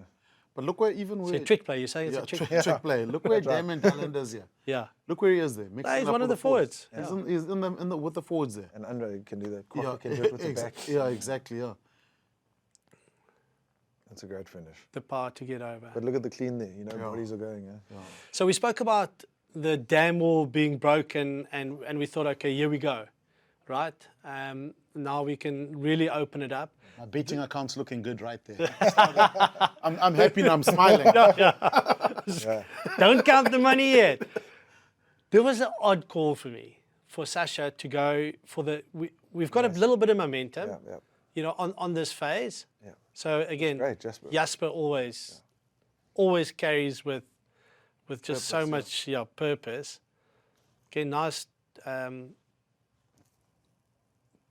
But look where even it's a trick play. You say it's a trick play. Look where Damon Talent is here. Yeah. Look where he is there. He's one of the forwards. He's in the with the forwards there. And Andre can do that. Kwame can do it with the back. Yeah, exactly. Yeah. That's a great finish. The power to get over. But look at the clean there. You know, bodies are going. So we spoke about the dam wall being broken, and we thought, okay, here we go, right? Now we can really open it up. My betting account's looking good right there. I'm happy now. I'm smiling. Don't count the money yet. There was an odd call for me, for Sacha to go for the. We've got a little bit of momentum, you know, on this phase. Yeah. So again, Jasper always carries with just purpose, so much purpose. Okay, nice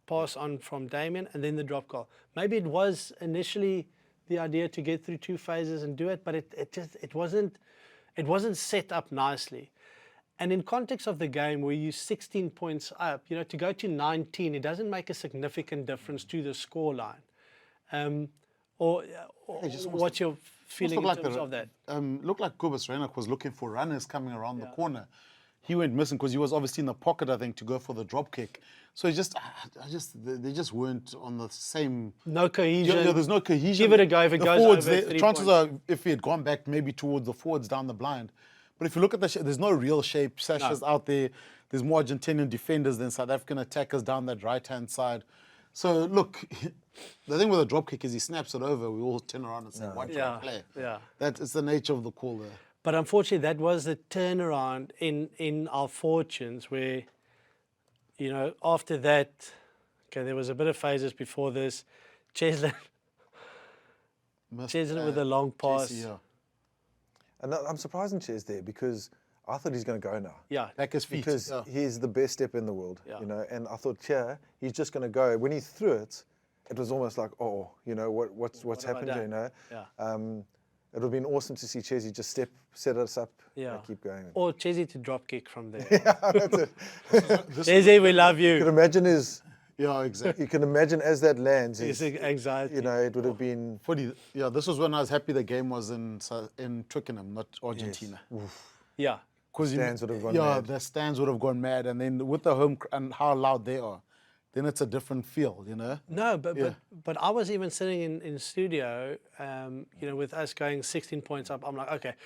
pass on from Damien, and then the drop goal. Maybe it was initially the idea to get through 2 phases and do it, but it wasn't set up nicely. And in context of the game where you're 16 points up, you know, to go to 19, it doesn't make a significant difference to the scoreline. Or what's your feeling in terms of that? Looked like Cobus Reinach was looking for runners coming around the corner. He went missing because he was obviously in the pocket, I think, to go for the drop kick. So they just weren't on the same. No cohesion. Yeah, there's no cohesion. Give it a go if it goes over 3 chances are, if he had gone back maybe towards the forwards down the blind. But if you look at there's no real shape. Sacha's out there. There's more Argentinian defenders than South African attackers down that right-hand side. So look, the thing with a drop kick is he snaps it over. We all turn around and say, "Why do you play?" Yeah. It's the nature of the call there. But unfortunately, that was the turnaround in our fortunes where, you know, after that, okay, there was a bit of phases before this. Cheslin with a long pass. Jesse, And I'm surprised in Ches there because I thought he's going to go now. Yeah. Back his feet. Because he's the best step in the world, you know. And I thought, he's just going to go. When he threw it, it was almost like, you know, what's happened here, you know. Yeah. It would have been awesome to see Chesy just set us up and keep going. Or Chesy to drop kick from there. That's it. Chesy, we love you. You can imagine exactly. You can imagine as that lands, his anxiety. You know, it would have been. Footy. Yeah, this was when I was happy the game was in Twickenham, not Argentina. Yes. Yeah. Because stands would have gone mad. The stands would have gone mad, and then with the home and how loud they are, then it's a different feel, you know. No, but I was even sitting in studio, you know, with us going 16 points up. I'm like,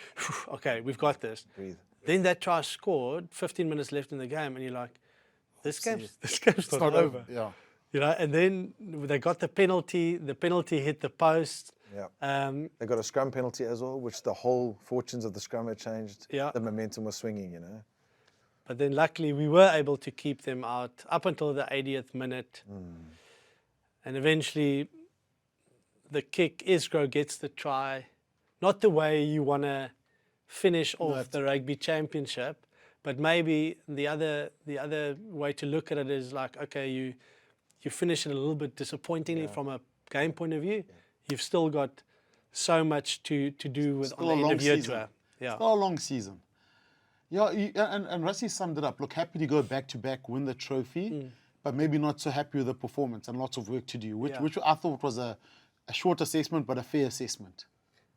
okay, we've got this. Breathe. Then that try scored, 15 minutes left in the game, and you're like, this game's not over. Yeah. You know, and then they got the penalty. The penalty hit the post. Yeah. They got a scrum penalty as well, which the whole fortunes of the scrum had changed. Yeah. The momentum was swinging, you know. But then luckily we were able to keep them out up until the 80th minute. And eventually the kick, Isgro gets the try. Not the way you want to finish off the Rugby Championship, but maybe the other way to look at it is like, okay, you finish it a little bit disappointingly from a game point of view. You've still got so much to do with on the end of year tour. Yeah. It's not a long season. Yeah, and Rassie summed it up. Look, happy to go back to back, win the trophy, but maybe not so happy with the performance and lots of work to do, which I thought was a short assessment but a fair assessment.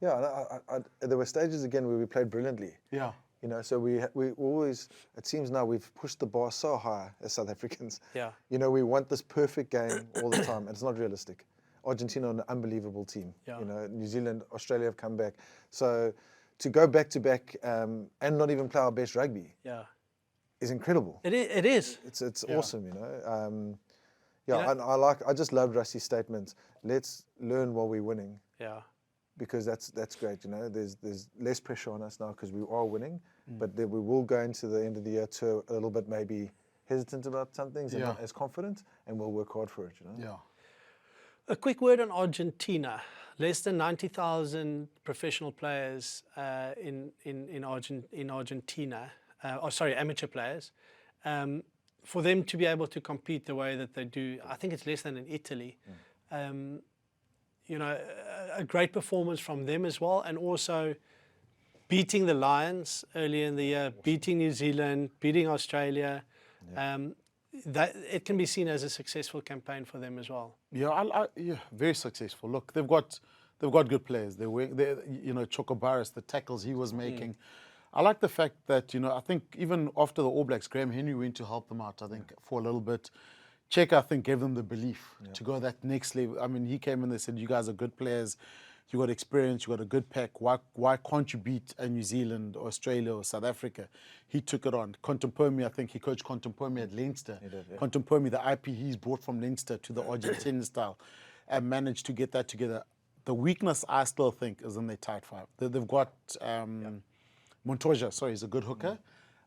Yeah, there were stages again where we played brilliantly. Yeah. You know, so we always, it seems now we've pushed the bar so high as South Africans. Yeah. You know, we want this perfect game all the time, and it's not realistic. Argentina are an unbelievable team. Yeah. You know, New Zealand, Australia have come back. So to go back to back and not even play our best rugby is incredible. It is. It's awesome, you know. And I just loved Rassie's statement. Let's learn while we're winning. Yeah. Because that's great, you know. There's less pressure on us now because we are winning, but then we will go into the end of the year tour a little bit maybe hesitant about some things and not as confident, and we'll work hard for it, you know. Yeah. A quick word on Argentina. Less than 90,000 professional players in Argentina. Amateur players. For them to be able to compete the way that they do, I think it's less than in Italy. You know, a great performance from them as well, and also beating the Lions earlier in the year, beating New Zealand, beating Australia. That it can be seen as a successful campaign for them as well. Yeah, very successful. Look, they've got good players. They you know, Chocobaris, the tackles he was making. I like the fact that, you know, I think even after the All Blacks, Graham Henry went to help them out, I think, for a little bit. Cheika, I think, gave them the belief to go that next level. I mean, he came in, they said, you guys are good players, you got experience, you got a good pack. Why can't you beat a New Zealand, or Australia, or South Africa? He took it on. Contempomi, I think he coached Contempomi at Leinster. He did, Contempomi, the IP he's brought from Leinster to the Argentinian style, and managed to get that together. The weakness, I still think, is in their tight five. They've got Montoya, he's a good hooker.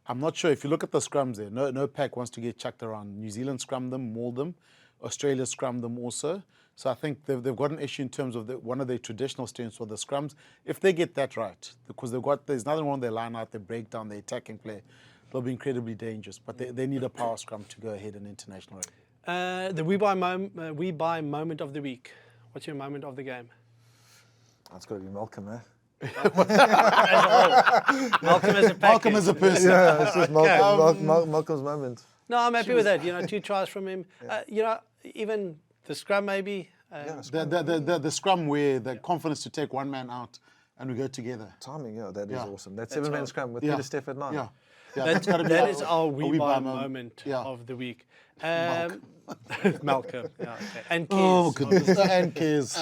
I'm not sure, if you look at the scrums there, no pack wants to get chucked around. New Zealand scrummed them, mauled them. Australia scrummed them also. So I think they've got an issue in terms of one of their traditional strengths for the scrums. If they get that right, because there's nothing wrong with their line out, their breakdown, their attacking play, they'll be incredibly dangerous. But they need a power scrum to go ahead in international rugby. The we buy moment of the week. What's your moment of the game? That's got to be Malcolm, eh? Malcolm as a package. Malcolm as a person. Yeah, it's just Malcolm's moment. No, I'm happy with that. You know, 2 tries from him. You know, even the scrum maybe. The scrum where the confidence to take one man out and we go together. Timing, that is awesome. That 7-man scrum with Peter Steff at 9. Yeah. That is our we buy moment of the week. Malcolm. Yeah, okay. And Keys. Oh, goodness. And Keys.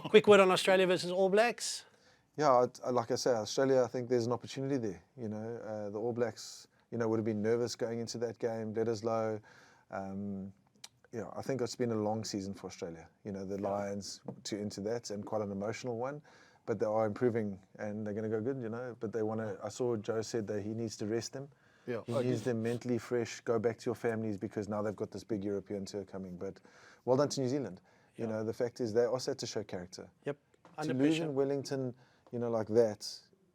Quick word on Australia versus All Blacks. Yeah, like I said, Australia, I think there's an opportunity there. You know, the All Blacks, you know, would have been nervous going into that game, led us low. I think it's been a long season for Australia. You know, the Lions into that, and quite an emotional one. But they are improving, and they're going to go good, you know. But they want to, I saw Joe said that he needs to rest them. Yeah. He needs them mentally fresh, go back to your families, because now they've got this big European tour coming. But well done to New Zealand. You know, the fact is they also had to show character. Yep. To lose in Wellington, you know, like that,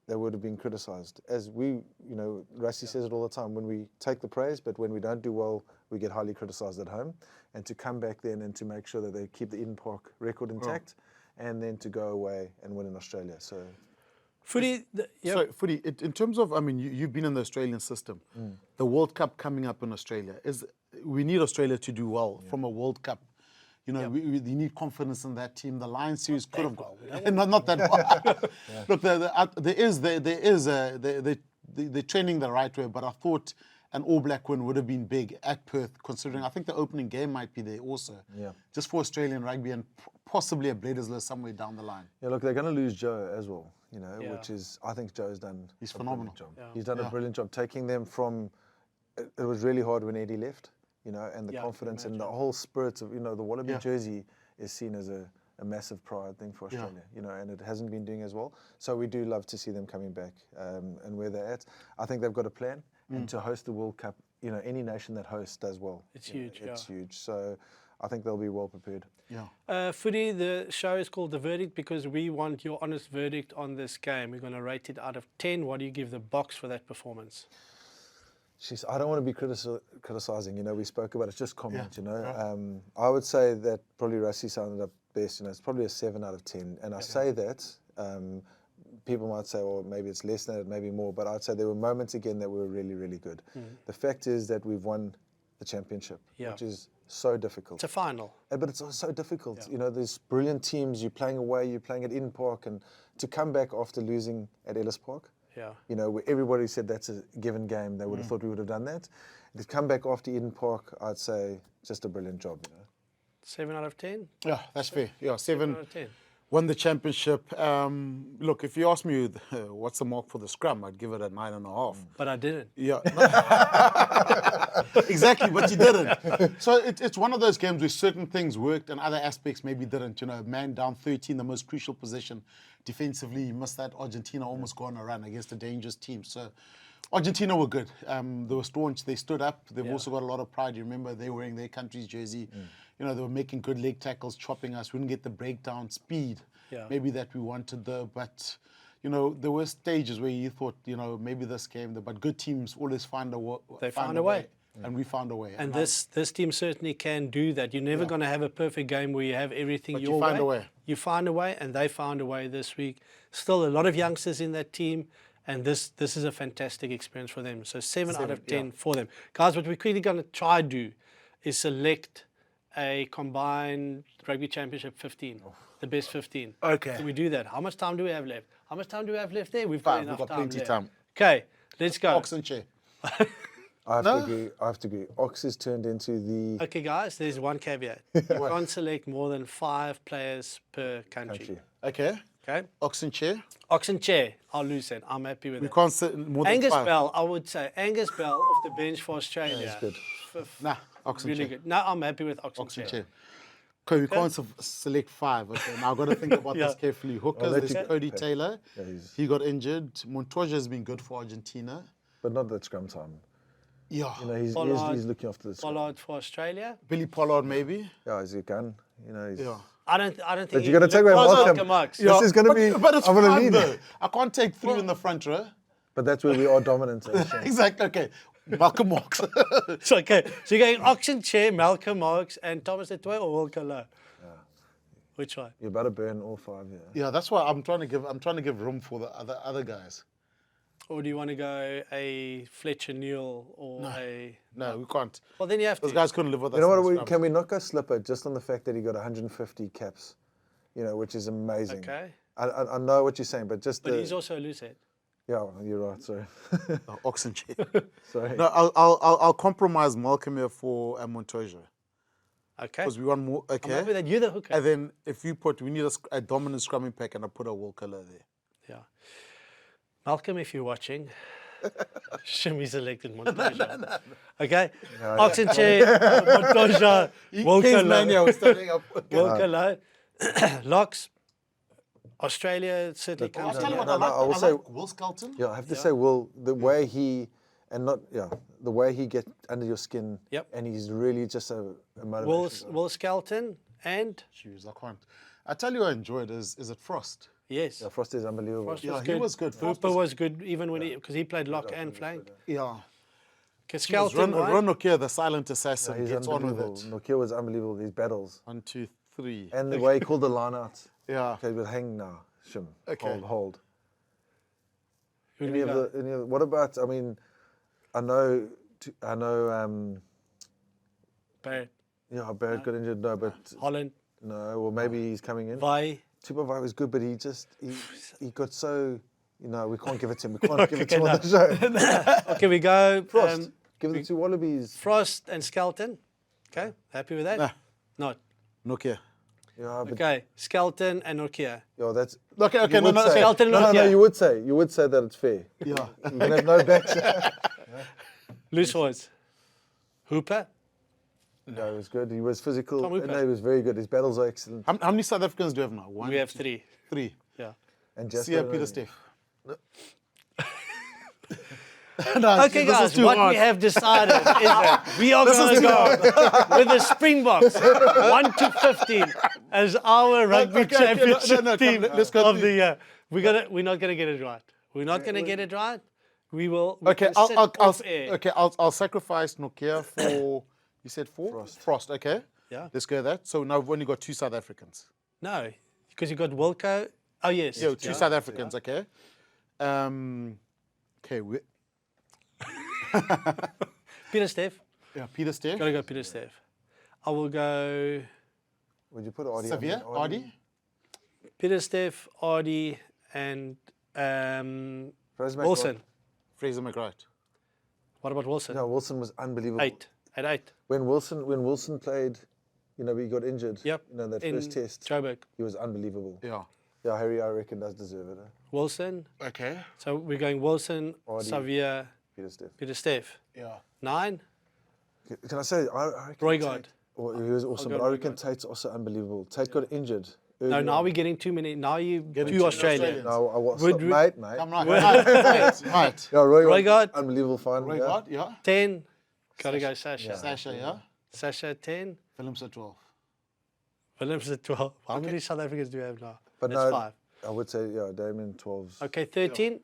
they would have been criticised. As we, you know, Rassie says it all the time, when we take the praise, but when we don't do well, we get highly criticised at home. And to come back then and to make sure that they keep the Eden Park record intact, and then to go away and win in Australia. So, Foote, Foote, in terms of, I mean, you've been in the Australian system. The World Cup coming up in Australia, we need Australia to do well from a World Cup. You know, we need confidence in that team. The Lions series could have gone. Not that well. Look, they're training the right way, but I thought an All Black win would have been big at Perth, considering I think the opening game might be there also. Yeah. Just for Australian rugby and possibly a Bledisloe somewhere down the line. Yeah, look, they're going to lose Joe as well, you know, which is, I think Joe's done He's phenomenal. Job. Yeah. He's done a brilliant job taking them from, it was really hard when Eddie left, you know, and the confidence and the whole spirit of, you know, the Wallaby jersey is seen as a massive pride thing for Australia, you know, and it hasn't been doing as well. So we do love to see them coming back and where they're at. I think they've got a plan. and to host the World Cup, you know, any nation that hosts does well. It's You know, huge, It's huge. So I think they'll be well prepared. Yeah. Foote, the show is called The Verdict because we want your honest verdict on this game. We're going to rate it out of 10. What do you give the Boks for that performance? I don't want to be criticizing, you know, we spoke about it, it's just comment, you know. I would say that probably Rassie sounded up best, you know, it's probably a 7 out of 10. And I say that, people might say, well, maybe it's less than that, maybe more, but I'd say there were moments again that were really, really good. The fact is that we've won the championship, which is so difficult. It's a final. But it's also so difficult. You know, there's brilliant teams, you're playing away, you're playing at Eden Park, and to come back after losing at Ellis Park, you know, where everybody said that's a given game, they would have thought we would have done that. To come back after Eden Park, I'd say just a brilliant job, you know. 7 out of 10? Yeah, that's fair. Yeah, 7. Out of 10. Won the championship. Look, if you ask me what's the mark for the scrum, I'd give it a 9.5. But I didn't. Yeah. Exactly, but you didn't. So it's one of those games where certain things worked and other aspects maybe didn't. You know, man down 13, the most crucial position. Defensively, you missed that. Argentina almost got on a run against a dangerous team. So Argentina were good. They were staunch. They stood up. They've also got a lot of pride. You remember they were wearing their country's jersey. You know, they were making good leg tackles, chopping us. We didn't get the breakdown speed maybe that we wanted though. But, you know, there were stages where you thought, you know, maybe this game, but good teams always find a way. They found a way. And we found a way. And this team certainly can do that. You're never going to have a perfect game where you have everything But your you way. find a way. You find a way, and they found a way this week. Still a lot of youngsters in that team, and this is a fantastic experience for them. So 7 out of 10 for them. Guys, what we're quickly going to try to do is select a combined Rugby Championship 15, the best 15. Okay. Can we do that? How much time do we have left? How much time do we have left there? We've 5, got enough we've got time plenty there. time. Okay, let's go. Ox and chair. I have to agree. Ox has turned into the Okay, guys, there's one caveat. You can't select more than 5 players per country. country. Okay. Okay? Ox and chair. Ox and chair, I'll lose it. I'm happy with We that. can't sit more than Angus 5. Bell, I would say. Angus Bell off the bench for Australia. That's good. Nah, Ox and Really chair. good. No, I'm happy with Ox and Ox and chair. chair. Okay, we can't select 5. Okay, now I've got to think about this carefully. Hookers, let there's you- Cody Taylor. Yeah, he's- He got injured. Montoya has been good for Argentina. but not at scrum time. Yeah. You know, he's looking after the scrum. Pollard for Australia. Billy Pollard maybe. Yeah, he's a gun. You know, he's, Yeah. I don't think But he you're going to take looked away like Malcolm. Marx. This is going to be. But it's I'm going to fun lead. though. I can't take 3 in the front row. But that's where we are dominant. Exactly. Okay. Malcolm Marx. So, okay, so you're going Ox and chair, Malcolm Marx, and Thomas de Toy or Wilco Low? Which one? You're about to burn all 5 here. Yeah, that's why I'm trying to give room for the other guys. Or do you want to go a Fletcher Neal or a... No, we can't. Well, then you have Those to. guys couldn't live with us. You know in what? the scrum. Can we not go slipper just on the fact that he got 150 caps? You know, which is amazing. Okay. I know what you're saying, but just But the. he's also a loose head. Yeah, you're right. Sorry. Ox and chair. Sorry. No, I'll compromise Malcolm here for Montoya. Okay. Because we want more. I'm Okay. happy with that. You're the hooker. And then if you we need a dominant scrumming pack, and I put a Wilkela there. Yeah. Malcolm, if you're watching, Shimmy's elected Montoya. Okay? Ox and chair, Montoya, Wilco Low. was standing up. Wilco Low. Locks. Australia certainly I'll comes tell you in. what, No, I no, I will like say- Will Skelton. Yeah, I have to say, Will, the way he, and not, yeah, the way he gets under your skin. Yep. And he's really just a motivation. Will Skelton and Jeez, I can't. I tell you, I enjoyed is it Frost? yes, Yeah, Frost is unbelievable. Frost Yeah, was he good. was good. Frost Hooper was good even when because he played lock and flank. Yeah. Okay, Skelton, right? Ron Nokia, the silent assassin, He's gets on with unbelievable. it. Nokia was unbelievable, these battles. 1, 2, 3. And the way he called the line out. Yeah. Okay, but hang now, Shim. Okay. Hold. Who do Any we of go? the, what about, I mean, I know, Barrett, yeah, Barrett got injured, no, but Holland, no, well, maybe he's coming in. Vai. Tupavai was good, but he got so, you know, we can't give it to him. We can't give it to him on the show. Okay, we go. Frost, give it to Wallabies. Frost and Skelton. Okay, happy with that? Nah. Not. Nokia. Yeah, but Okay, Skelton and Nokia. yeah, that's. Okay, you would say- Skelton no, Nokia. you would say that it's fair. Yeah. You can have no backs. Loose forwards. Hooper. No, it was good. He was physical. Tom Hooper. No, he was very good. His battles are excellent. How many South Africans do you have now? 1, We have 3. 3. Yeah. And See ya, Jasper, Peter Steph. No, Okay, this is guys, too what hard. we have decided is that we are going to go with the Springboks 1 to 15 as our rugby okay, championship come, team let's go of through. the year. We're not going to get it right. We're not going to get it right. We will. We Okay, can sit off air. I'll sacrifice Nokia for, you said 4? Frost, okay. Yeah. Let's go that. So now we've only got 2 South Africans. No, because you got Wilco. Oh yes. Yeah, 2 South Africans, okay. Okay, Peter Steph. yeah, Peter Steff. Gotta go Peter Steph. I will go Would you put Ardie? Xavier, Ardie. Peter Steph, Ardie, and Fraser Wilson. McGrath. Fraser McGrath. What about Wilson? No, Wilson was unbelievable. 8. At 8. When Wilson played, you know, he got injured. Yep. You know, that in first test. Joburg. He was unbelievable. Yeah. Yeah, Harry, I reckon, does deserve it. Wilson. Okay. So we're going Wilson, Ardie. Xavier, Peter Steph. Peter Steph. Yeah. 9. Can I say, I reckon Roy Tate- God. Well, he was awesome, go but I Roy reckon God. Tate's also unbelievable. Tate got injured. No, early now on. we're getting too many. Now you Getting two too Australians. No, I was Would we- mate. I'm right. Right. Yeah, Roy Roy God, God. unbelievable fine. Roy yeah. God, yeah. 10. Gotta go Sacha. Sacha, yeah. Sacha 10. Willem's at 12. Williams at 12. How many South Africans do we have now? But That's no, 5. I would say, yeah, Damien 12's. Okay, 13.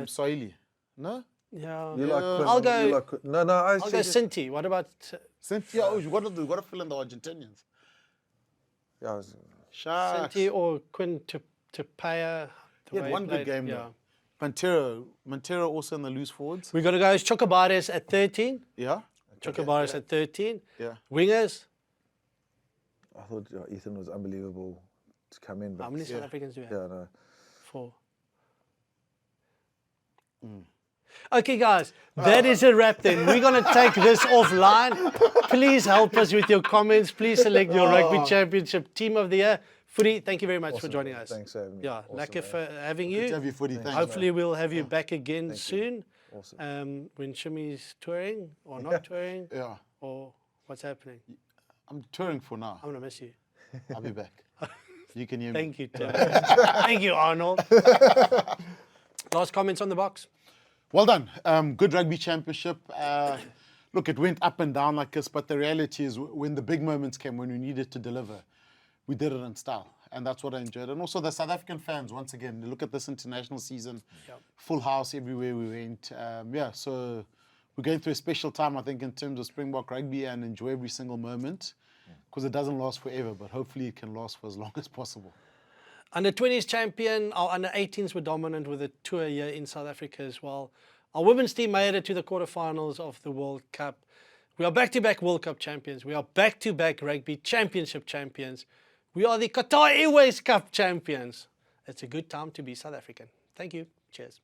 Swahili. No? Yeah. You like Quinn, I'll go. you like Quinn. No, I I'll go said Sinti. What about? Cynthia, oh, you got to fill in the Argentinians. yeah, I was- Sharks. Sinti or Quinn to Paya. He had one good game Yeah. though. Montero also in the loose forwards. We got to go Chocobares at 13. Yeah. Chocobares at 13. Yeah. Wingers. I thought Ethan was unbelievable to come in. But How many South Africans do we have? Yeah, no. 4. Okay, guys, that is a wrap then. We're going to take this offline. Please help us with your comments. Please select your Rugby Championship Team of the Year. Footy, thank you very much for joining us. Thanks for having me. Yeah, Awesome, lekker man. for having Good to you. have you, Footy. Thanks. Hopefully we'll have you back again Thank you. soon. Awesome. When Shimmy's touring or not touring Yeah. or what's happening. I'm touring for now. I'm going to miss you. I'll be back. You can hear me. Thank you, Tim. Thank you, Arnold. Last comments on the box? Well done. Good rugby championship. Look, it went up and down like this, but the reality is when the big moments came, when we needed to deliver, we did it in style. And that's what I enjoyed. And also the South African fans, once again, look at this international season, full house everywhere we went. Yeah, so we're going through a special time, I think, in terms of Springbok rugby and enjoy every single moment because it doesn't last forever, but hopefully it can last for as long as possible. Under 20s champion, our under 18s were dominant with a tour here in South Africa as well. Our women's team made it to the quarterfinals of the World Cup. We are back-to-back World Cup champions. We are back-to-back Rugby Championship champions. We are the Qatar Airways Cup champions. It's a good time to be South African. Thank you. Cheers.